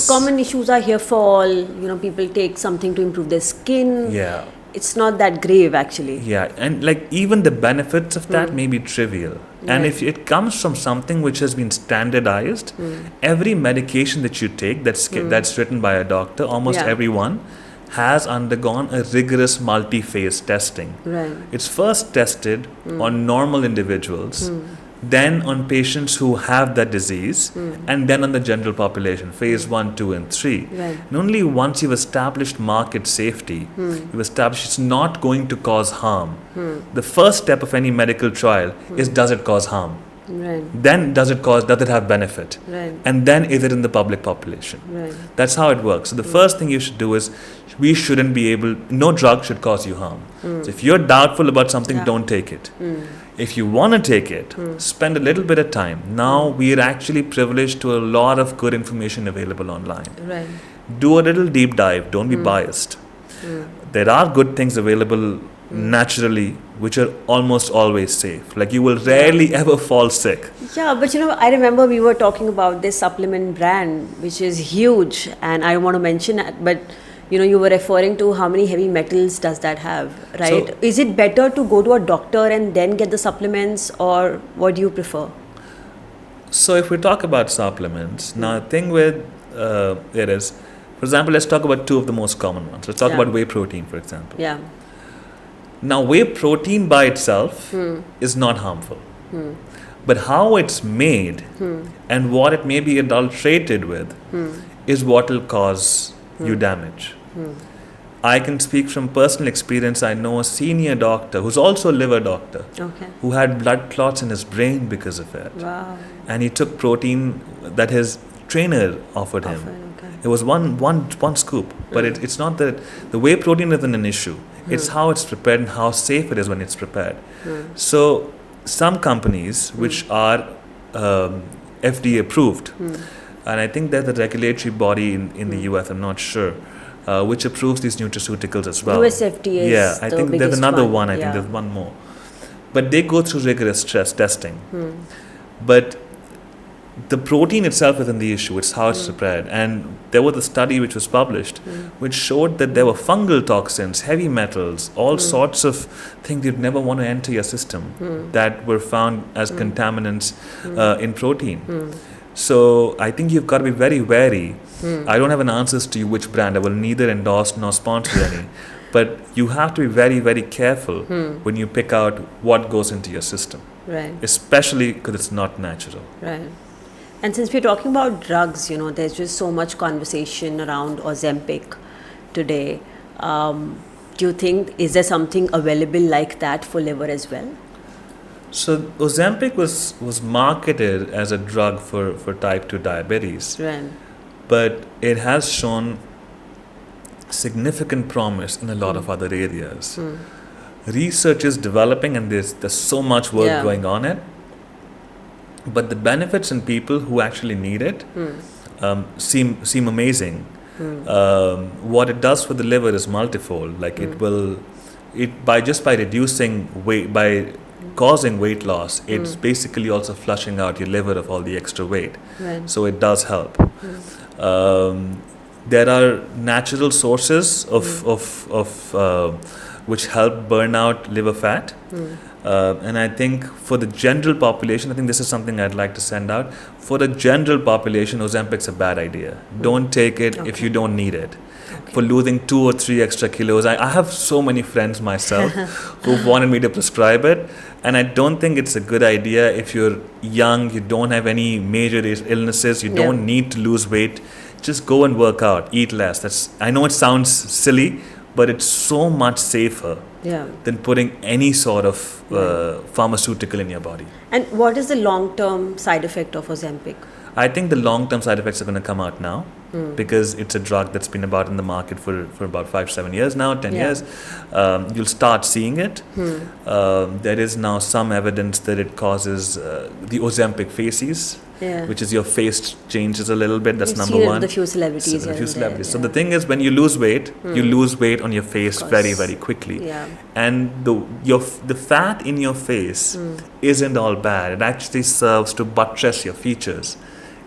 common issues are hair fall. People take something to improve their skin. Yeah. It's not that grave, actually. Yeah, and like even the benefits of that may be trivial. And Right. if it comes from something which has been standardized, every medication that you take that's written by a doctor, almost everyone has undergone a rigorous multi-phase testing. Right. It's first tested on normal individuals, then on patients who have that disease, and then on the general population, phase 1, 2, and 3. Right. And only once you've established market safety, you've established it's not going to cause harm. The first step of any medical trial is, does it cause harm? Right. Then does it have benefit? Right. And then is it in the public population? Right. That's how it works. So the first thing you should do is, no drug should cause you harm. So if you're doubtful about something, don't take it. If you want to take it, spend a little bit of time. Now we're actually privileged to a lot of good information available online. Right. Do a little deep dive. Don't be biased. There are good things available naturally, which are almost always safe. Like, you will rarely ever fall sick. Yeah, but I remember we were talking about this supplement brand, which is huge, and I don't want to mention it, but you were referring to how many heavy metals does that have, right? So, is it better to go to a doctor and then get the supplements, or what do you prefer? So if we talk about supplements, now the thing with it is, for example, let's talk about two of the most common ones. Let's talk about whey protein, for example. Yeah. Now, whey protein by itself is not harmful. But how it's made and what it may be adulterated with is what will cause you damage. I can speak from personal experience. I know a senior doctor who's also a liver doctor who had blood clots in his brain because of it. Wow. And he took protein that his trainer offered him. It was one scoop, but it's not that the whey protein isn't an issue. It's how it's prepared and how safe it is when it's prepared. So some companies which are FDA approved, and I think there's a regulatory body in the US, I'm not sure, which approves these nutraceuticals as well. US FDA is I think there's another one. I think there's one more. But they go through rigorous stress testing. But the protein itself isn't the issue, it's how it's prepared. And there was a study which was published which showed that there were fungal toxins, heavy metals, all sorts of things you'd never want to enter your system that were found as contaminants in protein. So I think you've got to be very wary. I don't have an answer to you which brand. I will neither endorse nor sponsor any. But you have to be very, very careful when you pick out what goes into your system. Right. Especially because it's not natural. Right. And since we're talking about drugs, there's just so much conversation around Ozempic today. Do you think, is there something available like that for liver as well? So Ozempic was marketed as a drug for type 2 diabetes. Right. But it has shown significant promise in a lot of other areas. Research is developing and there's so much work going on it. But the benefits in people who actually need it seem amazing. What it does for the liver is multifold. Like by reducing weight, by causing weight loss, it's basically also flushing out your liver of all the extra weight. Right. So it does help. There are natural sources of which help burn out liver fat. And I think for the general population, I think this is something I'd like to send out. For the general population, Ozempic's a bad idea. Don't take it if you don't need it. For losing 2 or 3 extra kilos, I have so many friends myself who've wanted me to prescribe it. And I don't think it's a good idea if you're young, you don't have any major illnesses, you don't need to lose weight. Just go and work out, eat less. I know it sounds silly, but it's so much safer than putting any sort of pharmaceutical in your body. And what is the long-term side effect of Ozempic? I think the long-term side effects are going to come out now because it's a drug that's been about in the market for about 5-7 years now, 10 years. You'll start seeing it. There is now some evidence that it causes the Ozempic facies, which is your face changes a little bit. That's number one. The few celebrities. So the thing is, when you lose weight, you lose weight on your face very, very quickly. And the fat in your face isn't all bad. It actually serves to buttress your features.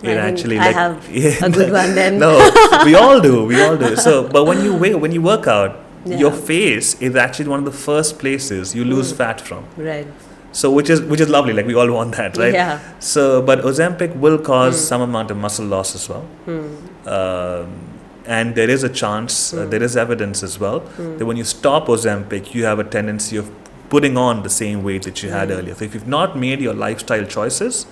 I have a good one then. No, we all do. So, but when you work out, your face is actually one of the first places you lose fat from. Right. So which is lovely. Like we all want that, right? Yeah. So, but Ozempic will cause some amount of muscle loss as well. And there is a chance, there is evidence as well, that when you stop Ozempic, you have a tendency of putting on the same weight that you had earlier. So if you've not made your lifestyle choices,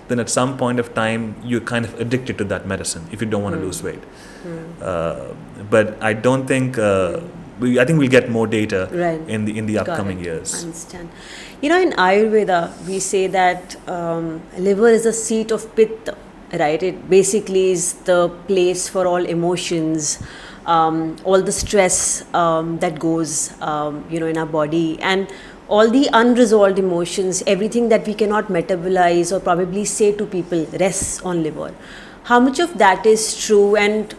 then at some point of time, you're kind of addicted to that medicine if you don't want to lose weight. But I don't think, I think we'll get more data in the upcoming years. I understand. In Ayurveda, we say that liver is the seat of Pitta, right? It basically is the place for all emotions, all the stress that goes, in our body, and all the unresolved emotions, everything that we cannot metabolize or probably say to people rests on liver. How much of that is true, and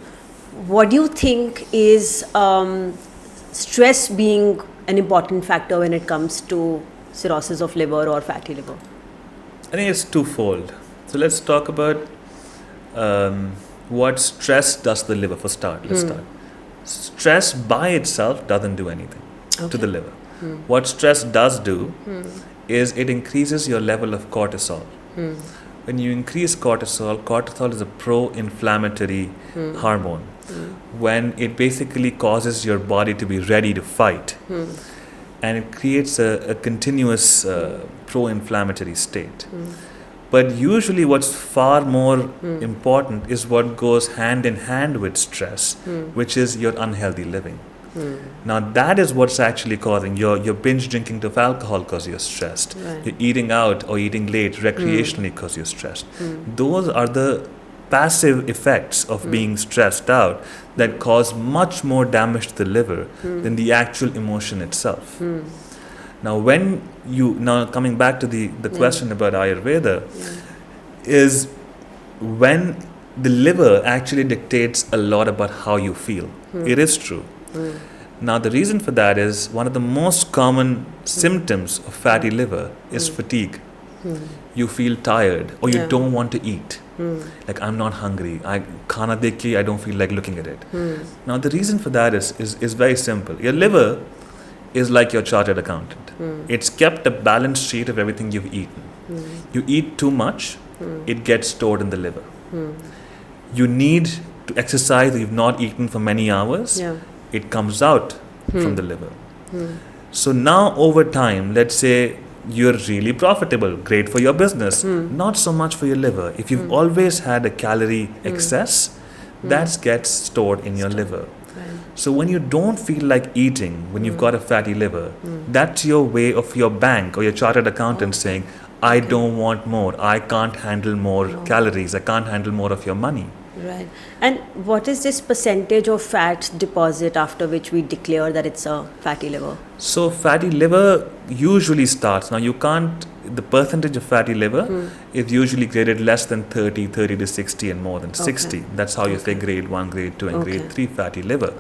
what do you think is stress being an important factor when it comes to cirrhosis of liver or fatty liver? I think it's twofold. So let's talk about what stress does to the liver for start. Let's start. Stress by itself doesn't do anything to the liver. What stress does do is it increases your level of cortisol. when you increase cortisol is a pro-inflammatory hormone. When it basically causes your body to be ready to fight, and it creates a continuous pro-inflammatory state. But usually what's far more important is what goes hand in hand with stress, which is your unhealthy living. Now that is what's actually causing your binge drinking of alcohol because you're stressed. Right. You're eating out or eating late recreationally because you're stressed. Those are the passive effects of being stressed out that cause much more damage to the liver than the actual emotion itself. Now coming back to the question about Ayurveda, is when the liver actually dictates a lot about how you feel. It is true. Now the reason for that is one of the most common symptoms of fatty liver is fatigue. You feel tired or you don't want to eat. Like, I'm not hungry, khana dekh ke I don't feel like looking at it. Now the reason for that is very simple. Your liver is like your chartered accountant. It's kept a balance sheet of everything you've eaten. You eat too much, it gets stored in the liver. You need to exercise, you've not eaten for many hours, it comes out from the liver. So now over time, let's say you're really profitable, great for your business, not so much for your liver. If you've always had a calorie excess, that gets stored in your liver. So when you don't feel like eating, when you've got a fatty liver, that's your way of your bank or your chartered accountant saying, I don't want more, I can't handle more calories, I can't handle more of your money. Right. And what is this percentage of fat deposit after which we declare that it's a fatty liver? So fatty liver usually starts, now you can't, the percentage of fatty liver is usually graded less than 30 to 60 and more than 60. That's how you say grade 1, grade 2 and grade 3 fatty liver.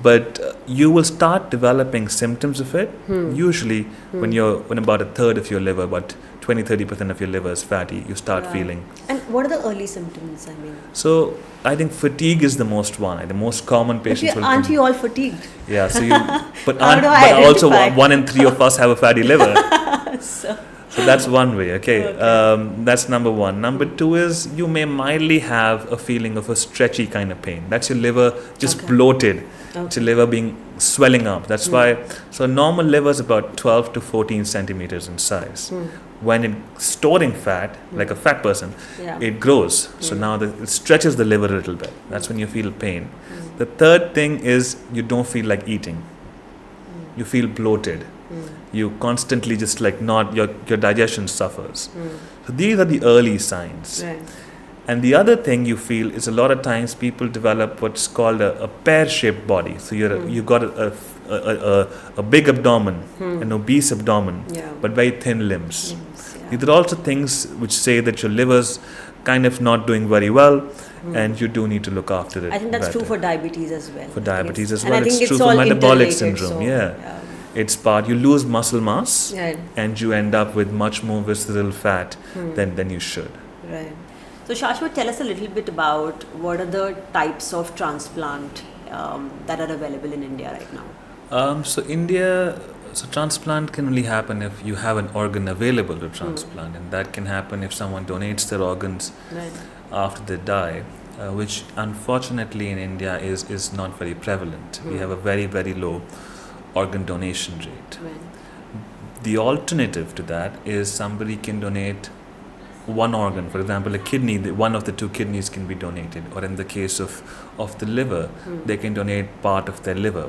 But you will start developing symptoms of it usually when about a third of your liver, about 20-30% of your liver is fatty, you start feeling. And what are the early symptoms, I mean? So I think fatigue is the most one, the most common patients will aren't you all fatigued? Yeah, so but How do I but also identify? 1 in 3 of us have a fatty liver. So that's one way, okay. That's number one. Number two is you may mildly have a feeling of a stretchy kind of pain. That's your liver just bloated. It's your liver being swelling up. That's why, so normal liver is about 12 to 14 centimeters in size. When it's storing fat, like a fat person, it grows. So now it stretches the liver a little bit. That's when you feel pain. The third thing is you don't feel like eating. You feel bloated. You constantly just like not, your digestion suffers. So these are the early signs. right. And the other thing you feel is a lot of times people develop what's called a pear-shaped body. So you've got a big abdomen, an obese abdomen, but very thin limbs. These are also things which say that your liver's kind of not doing very well, and you do need to look after it. I think that's better. true for diabetes as well. For diabetes as And well, I think it's true all for metabolic interrelated, syndrome. so, It's part, you lose muscle mass Right. and you end up with much more visceral fat than you should. Right. So Shashwat, tell us a little bit about what are the types of transplant that are available in India right now. So transplant can only happen if you have an organ available to transplant, and that can happen if someone donates their organs after they die, which unfortunately in India is not very prevalent. We have a very, very low organ donation rate. The alternative to that is somebody can donate one organ, for example a kidney, one of the two kidneys can be donated, or in the case of the liver, they can donate part of their liver,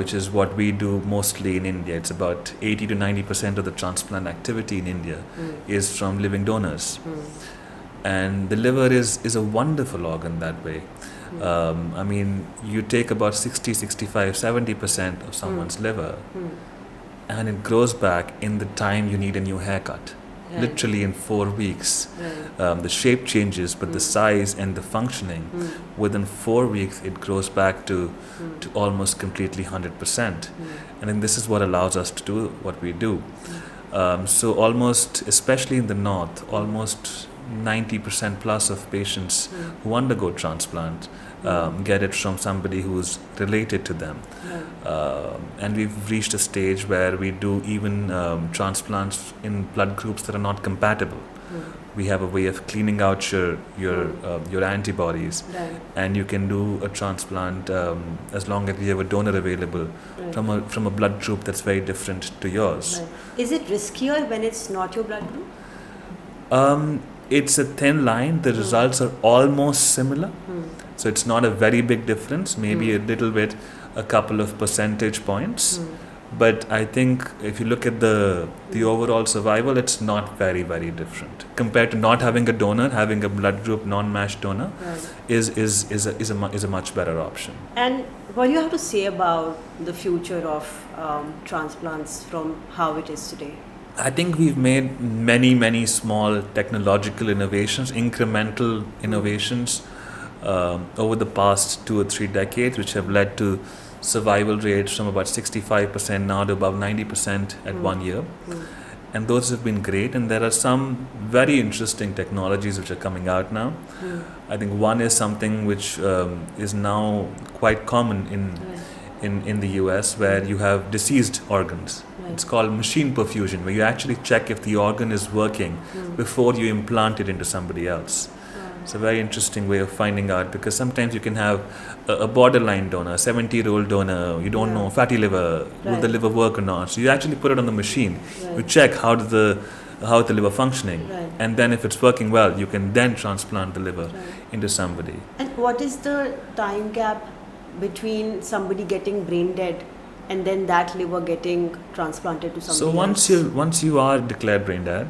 which is what we do mostly in India. It's about 80 to 90% of the transplant activity in India is from living donors. And the liver is a wonderful organ that way. I mean, you take about 60, 65, 70% of someone's liver and it grows back in the time you need a new haircut. Literally in 4 weeks. The shape changes, but the size and the functioning, within 4 weeks it grows back to almost completely 100%. And then this is what allows us to do what we do. So almost, especially in the north, almost 90% plus of patients who undergo transplant get it from somebody who's related to them. And we've reached a stage where we do even transplants in blood groups that are not compatible. We have a way of cleaning out your antibodies, and you can do a transplant as long as you have a donor available from a blood group that's very different to yours. Is it riskier when it's not your blood group? It's a thin line. The results are almost similar, so it's not a very big difference. Maybe a little bit, a couple of percentage points. But I think if you look at the overall survival, it's not very, very different compared to not having a donor. Having a blood group non-MASH donor is a much better option. And what do you have to say about the future of transplants from how it is today? I think we've made many small technological innovations, incremental innovations over the past 2 or 3 decades, which have led to survival rates from about 65% now to above 90% at 1 year. And those have been great. And there are some very interesting technologies which are coming out now. I think one is something which is now quite common in the US, where you have deceased organs. It's called machine perfusion, where you actually check if the organ is working before you implant it into somebody else. It's a very interesting way of finding out, because sometimes you can have a borderline donor, a 70-year-old donor, you don't know, fatty liver, will the liver work or not? So you actually put it on the machine, you check how the liver functioning, and then if it's working well, you can then transplant the liver into somebody. And what is the time gap between somebody getting brain dead and then that liver getting transplanted to somebody else? So once you are declared brain dead,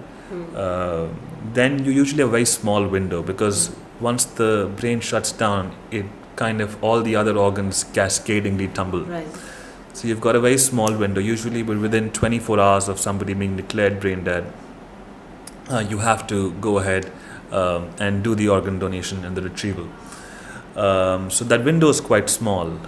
then you usually have a very small window, because once the brain shuts down, it kind of all the other organs cascadingly tumble. So you've got a very small window. Usually within 24 hours of somebody being declared brain dead, you have to go ahead and do the organ donation and the retrieval. So that window is quite small.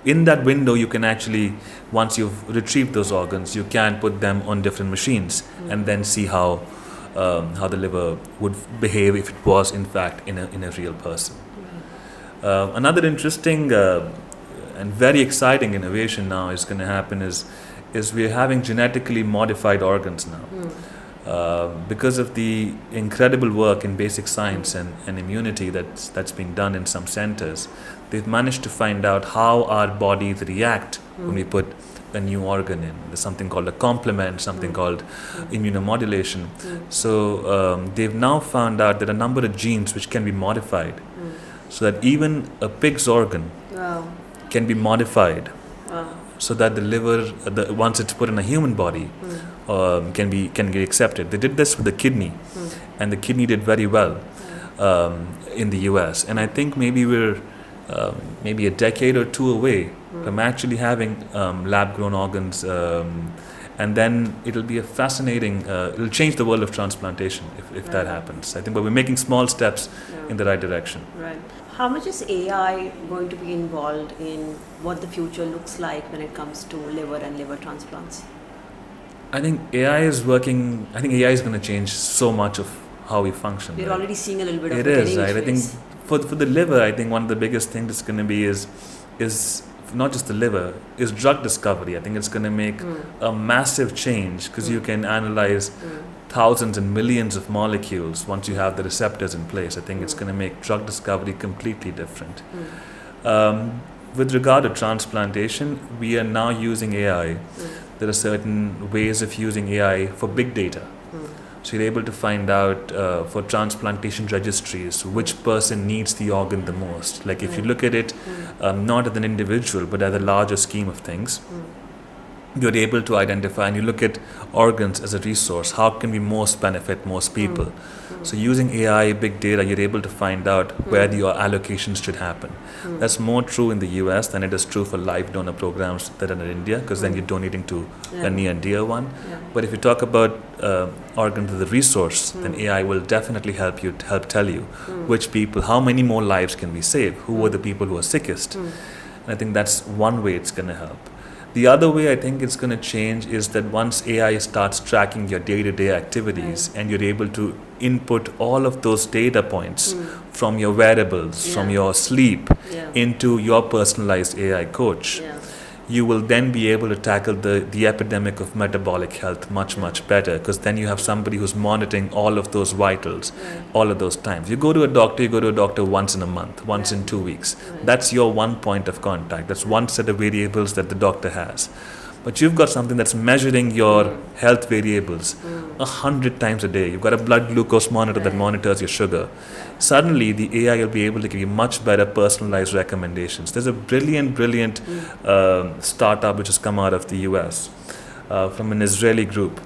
In that window, you can actually, once you've retrieved those organs, you can put them on different machines and then see how the liver would behave if it was in fact in a real person. Another interesting and very exciting innovation now is going to happen is we're having genetically modified organs now. Because of the incredible work in basic science and immunity that's been done in some centers, they've managed to find out how our bodies react when we put a new organ in. There's something called a complement, something called immunomodulation. So they've now found out that a number of genes which can be modified, so that even a pig's organ can be modified, so that the liver, once it's put in a human body, can be accepted. They did this with the kidney, and the kidney did very well in the US. And I think maybe we're maybe a decade or two away from actually having lab-grown organs, and then it'll be a fascinating. It'll change the world of transplantation if that happens. I think, but we're making small steps in the right direction. Right. How much is AI going to be involved in what the future looks like when it comes to liver and liver transplants? I think AI is working. I think AI is going to change so much of how we function. We're already seeing a little bit of it is, right? I think for the liver, I think one of the biggest things that's going to be is not just the liver, is drug discovery. I think it's going to make a massive change, because you can analyze thousands and millions of molecules once you have the receptors in place. I think it's going to make drug discovery completely different. With regard to transplantation, we are now using AI. There are certain ways of using AI for big data. So you're able to find out for transplantation registries which person needs the organ the most. Like if you look at it not as an individual but as a larger scheme of things, you're able to identify, and you look at organs as a resource. How can we most benefit most people? So using AI, big data, you're able to find out where your allocations should happen. That's more true in the US than it is true for live donor programs that are in India, because then you're donating to a near and dear one. But if you talk about organs as a resource, then AI will definitely help tell you which people, how many more lives can we save, who are the people who are sickest. And I think that's one way it's going to help. The other way I think it's going to change is that once AI starts tracking your day-to-day activities and you're able to input all of those data points from your wearables, from your sleep into your personalized AI coach, you will then be able to tackle the epidemic of metabolic health much better, because then you have somebody who's monitoring all of those vitals all of those times. You go to a doctor once in a month, once in 2 weeks. That's your one point of contact. That's one set of variables that the doctor has. But you've got something that's measuring your health variables 100 times a day. You've got a blood glucose monitor that monitors your sugar. Suddenly, the AI will be able to give you much better personalized recommendations. There's a brilliant startup which has come out of the US from an Israeli group,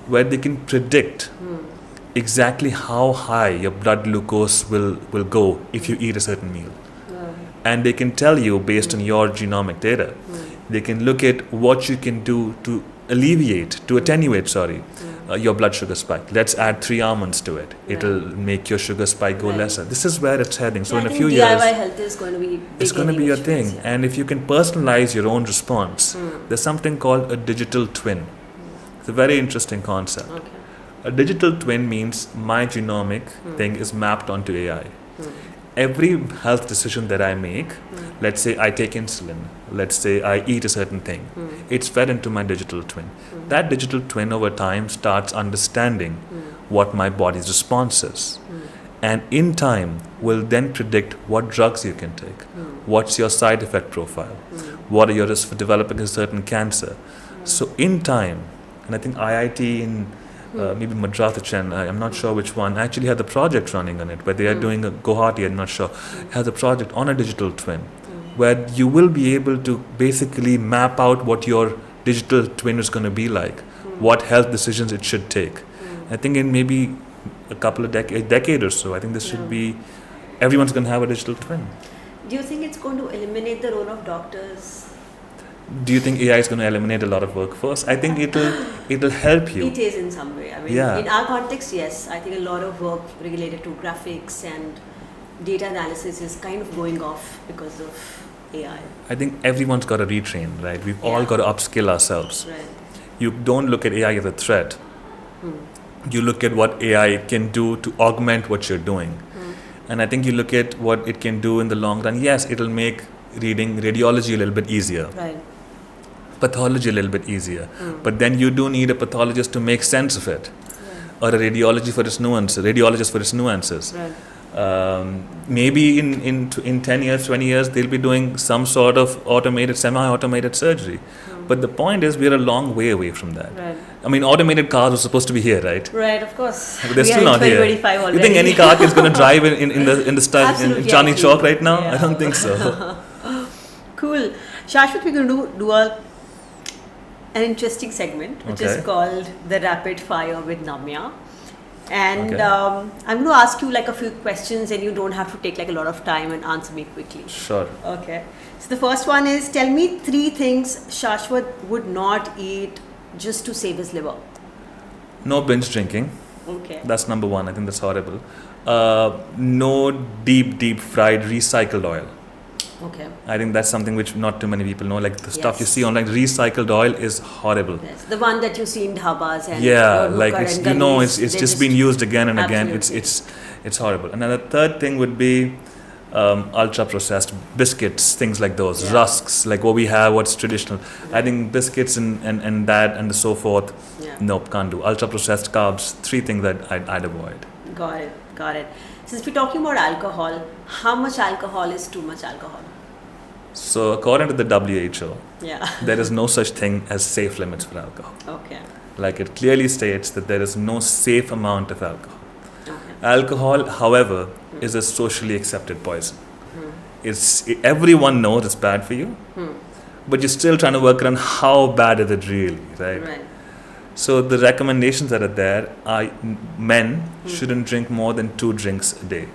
where they can predict exactly how high your blood glucose will go if you eat a certain meal. And they can tell you based on your genomic data. They can look at what you can do to attenuate your blood sugar spike. Let's add 3 almonds to it. It'll make your sugar spike go lesser. This is where it's heading. So in a few years, DIY health is going to be big. It's going to be your thing. Yeah. And if you can personalize your own response, there's something called a digital twin. It's a very interesting concept. Okay. A digital twin means my genomic thing is mapped onto AI. Every health decision that I make, let's say I take insulin, let's say I eat a certain thing, it's fed into my digital twin. That digital twin over time starts understanding what my body's response is. And in time will then predict what drugs you can take, what's your side effect profile, what are your risks for developing a certain cancer. So in time, and I think IIT in maybe Madras, I'm not sure which one, actually had the project running on it, where they are doing a Guwahati, I'm not sure, has a project on a digital twin, where you will be able to basically map out what your digital twin is going to be like, what health decisions it should take. I think in maybe a couple of decade or so, I think this should be, everyone's going to have a digital twin. Do you think it's going to eliminate the role of doctors? Do you think AI is going to eliminate a lot of workforce? I think it'll help you. It is in some way. I mean, in our context, yes. I think a lot of work related to graphics and data analysis is kind of going off because of AI. I think everyone's got to retrain, right? We've all got to upskill ourselves. Right. You don't look at AI as a threat. You look at what AI can do to augment what you're doing. And I think you look at what it can do in the long run. Yes, it'll make reading radiology a little bit easier. Right. Pathology a little bit easier. But then you do need a pathologist to make sense of it. Or a radiologist for its nuances. Right. Maybe in 10 years, 20 years, they'll be doing some sort of semi-automated surgery. But the point is, we're a long way away from that. Right. I mean, automated cars were supposed to be here, right? Right, of course. But they're still not here. Already. You think any car is going to drive in the style in Absolutely, Chandni actually. Chowk right now? Yeah. I don't think so. Cool. Shashwat, we're going to do an interesting segment, which is called the Rapid Fire with Namya. And I'm going to ask you like a few questions, and you don't have to take like a lot of time and answer me quickly. Sure. Okay. So the first one is, tell me 3 things Shashwat would not eat just to save his liver. No binge drinking. Okay. That's number 1. I think that's horrible. No deep fried recycled oil. Okay. I think that's something which not too many people know. Like the stuff you see online, recycled oil is horrible. Yes. The one that you see in dhabas and like it's it's just been used again and again. It's horrible. And then the third thing would be ultra processed biscuits, things like those, rusks, like what we have, what's traditional. I think biscuits and that and so forth. Nope, can't do. Ultra processed carbs, 3 things that I'd avoid. Got it. Since we're talking about alcohol, how much alcohol is too much alcohol? So according to the WHO, Yeah. there is no such thing as safe limits for alcohol. Okay. Like it clearly states that there is no safe amount of alcohol. Okay. Alcohol, however, is a socially accepted poison. Everyone knows it's bad for you, but you're still trying to work around how bad is it really, right? So the recommendations that are there are men shouldn't drink more than 2 drinks a day.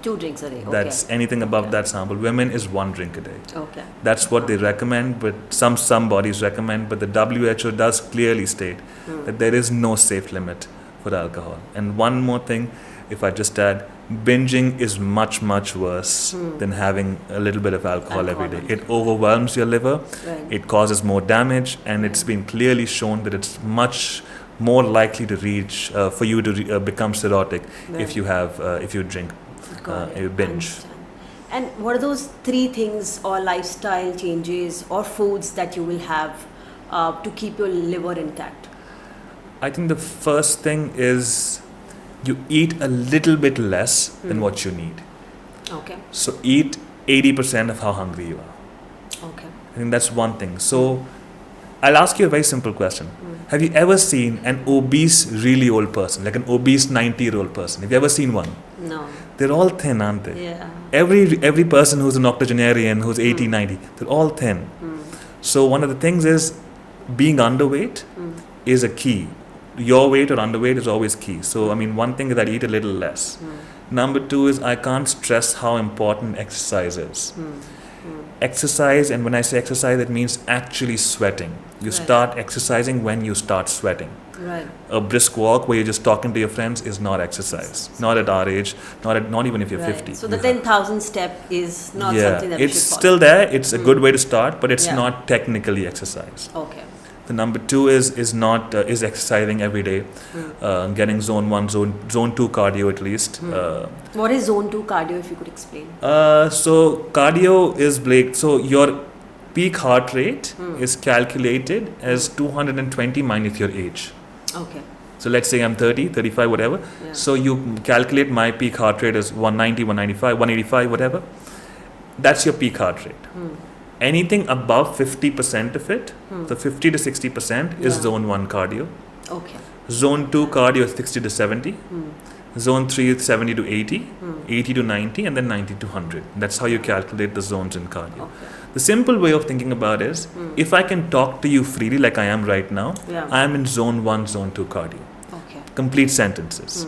2 drinks a day. Okay. That's anything above that sample. Women is 1 drink a day. Okay. That's what they recommend, but some bodies recommend, but the WHO does clearly state that there is no safe limit for alcohol. And one more thing, if I just add, binging is much, much worse than having a little bit of alcohol every day. It overwhelms your liver, it causes more damage, and it's been clearly shown that it's much more likely to reach, for you to become cirrhotic if you drink, you binge. And what are those 3 things or lifestyle changes or foods that you will have to keep your liver intact? I think the first thing is you eat a little bit less than what you need. Okay. So eat 80% of how hungry you are. Okay. I think that's one thing. So I'll ask you a very simple question. Have you ever seen an obese, really old person, like an obese 90-year-old person? Have you ever seen one? No. They're all thin, aren't they? Yeah. Every person who's an octogenarian, who's 80, 90, they're all thin. So one of the things is being underweight is a key. Your weight or underweight is always key. So, I mean, one thing is that I eat a little less. Number 2 is I can't stress how important exercise is. Exercise, and when I say exercise, it means actually sweating. You start exercising when you start sweating. Right. A brisk walk where you're just talking to your friends is not exercise. Not at our age, not even if you're 50. So the 10,000 step is not something that we it's should follow. still there. It's a good way to start, but it's not technically exercise. Okay. The number 2 is exercising every day, getting zone 1, zone 2 cardio at least. What is zone 2 cardio, if you could explain? So cardio is so your peak heart rate is calculated as 220 minus your age. Okay. So let's say I'm 30, 35, whatever. Yeah. So you calculate my peak heart rate as 190, 195, 185, whatever. That's your peak heart rate. Anything above 50% of it, so 50 to 60% is zone 1 cardio. Okay. Zone 2 cardio is 60 to 70. Zone 3 is 70 to 80, 80 to 90, and then 90 to 100. That's how you calculate the zones in cardio. Okay. The simple way of thinking about it is, if I can talk to you freely like I am right now, I am in zone 1, zone 2 cardio. Okay. Complete sentences.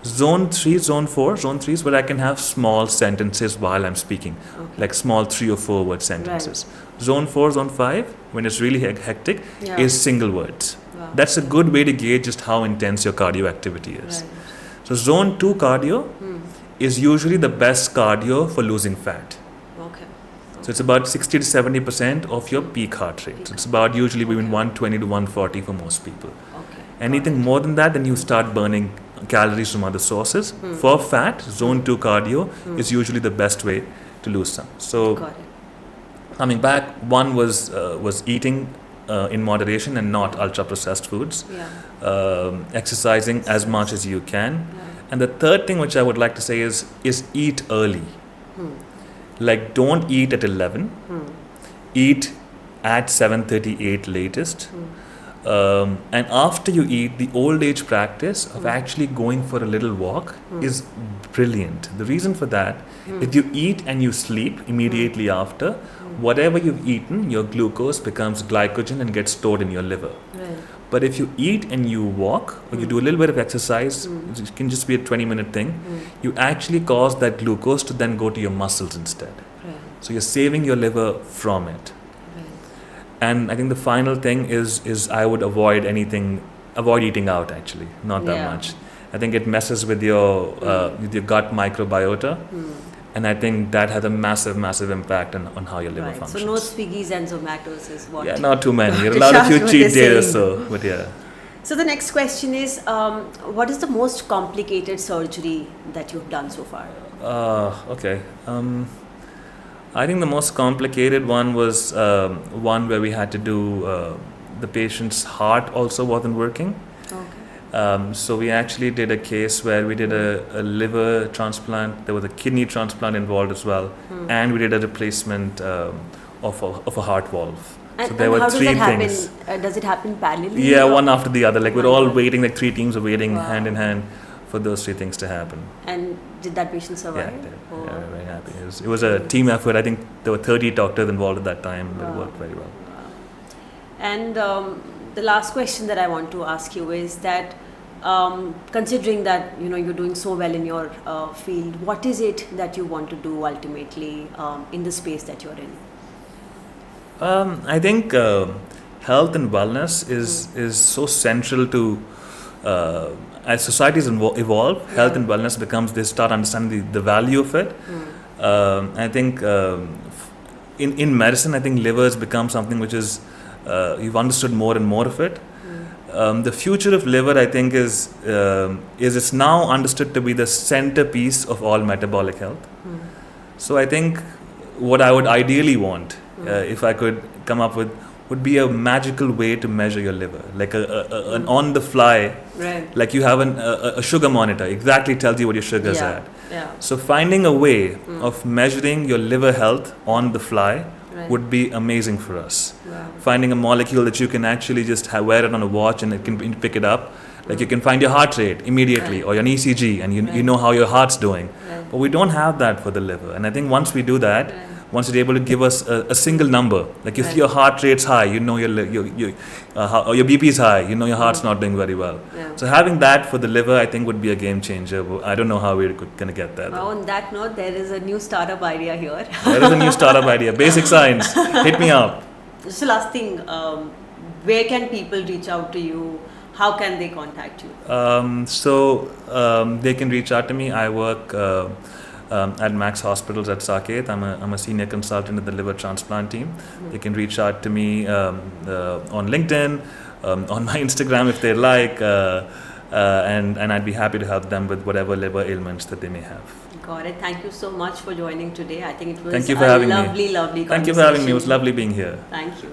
Zone 3, zone 4, zone 3 is where I can have small sentences while I'm speaking, like small 3 or 4 word sentences. Zone 4, zone 5, when it's really hectic, is single words. Wow. That's a good way to gauge just how intense your cardio activity is. Right. So zone 2 cardio is usually the best cardio for losing fat. Okay. So it's about 60 to 70% of your peak heart rate. So it's about usually between 120 to 140 for most people. Okay. Anything more than that, then you start burning calories from other sources. For fat, zone 2 cardio is usually the best way to lose some. So Got it. coming back, one was eating in moderation and not ultra processed foods. Exercising as much as you can. And the third thing which I would like to say is eat early. Like, don't eat at 11. Eat at 7:38 latest. And after you eat, the old age practice of actually going for a little walk is brilliant. The reason for that, if you eat and you sleep immediately after, whatever you've eaten, your glucose becomes glycogen and gets stored in your liver. Right. But if you eat and you walk, or you do a little bit of exercise, it can just be a 20-minute thing, you actually cause that glucose to then go to your muscles instead. Right. So you're saving your liver from it. And I think the final thing is I would avoid eating out actually, not that much. I think it messes with your gut microbiota, and I think that has a massive impact on how your liver functions. So no Swiggies and Zomatos is what? Yeah, not too many. You're allowed a few cheat days or so, but yeah. So the next question is, what is the most complicated surgery that you've done so far? Okay. I think the most complicated one was one where we had to do the patient's heart also wasn't working. Okay. So we actually did a case where we did a liver transplant. There was a kidney transplant involved as well, and we did a replacement of a heart valve. And, so there were how three does that things. Happen? Does it happen parallelly? Yeah, one after the other. Like we're all waiting. Like 3 teams are waiting hand in hand for those 3 things to happen. And did that patient survive? Yeah, it did. Yeah, we're very happy. It was a team effort. I think there were 30 doctors involved at that time, but it worked very well. And the last question that I want to ask you is that, considering that you're doing so well in your field, what is it that you want to do ultimately in the space that you're in? I think health and wellness is so central to as societies evolve, health and wellness becomes, they start understanding the value of it. I think in medicine, I think liver has become something which is, you've understood more and more of it. The future of liver, I think, is it's now understood to be the centerpiece of all metabolic health. So I think what I would ideally want, if I could come up with, would be a magical way to measure your liver, like an on-the-fly, Right. like you have a sugar monitor, exactly tells you what your sugar's at. Yeah. So finding a way of measuring your liver health on the fly Right. would be amazing for us. Wow. Finding a molecule that you can actually just wear it on a watch and it can pick it up. Like you can find your heart rate immediately, Right. or an ECG, and you know how your heart's doing. Right. But we don't have that for the liver. And I think once we do that, Right. once you're able to give us a single number, like if Right. your heart rate's high, you know or your BP is high, you know your heart's not doing very well. Yeah. So having that for the liver, I think would be a game changer. I don't know how we're going to get there. Well, on that note, there is a new startup idea here. There is a new startup idea, basic science. Hit me up. Just the last thing, where can people reach out to you? How can they contact you? They can reach out to me. I work at Max Hospitals at Saket. I'm a senior consultant in the liver transplant team. They can reach out to me on LinkedIn, on my Instagram if they like, and I'd be happy to help them with whatever liver ailments that they may have. Got it. Thank you so much for joining today. I think it was Thank you for having me. lovely Thank you for having me. It was lovely being here. Thank you.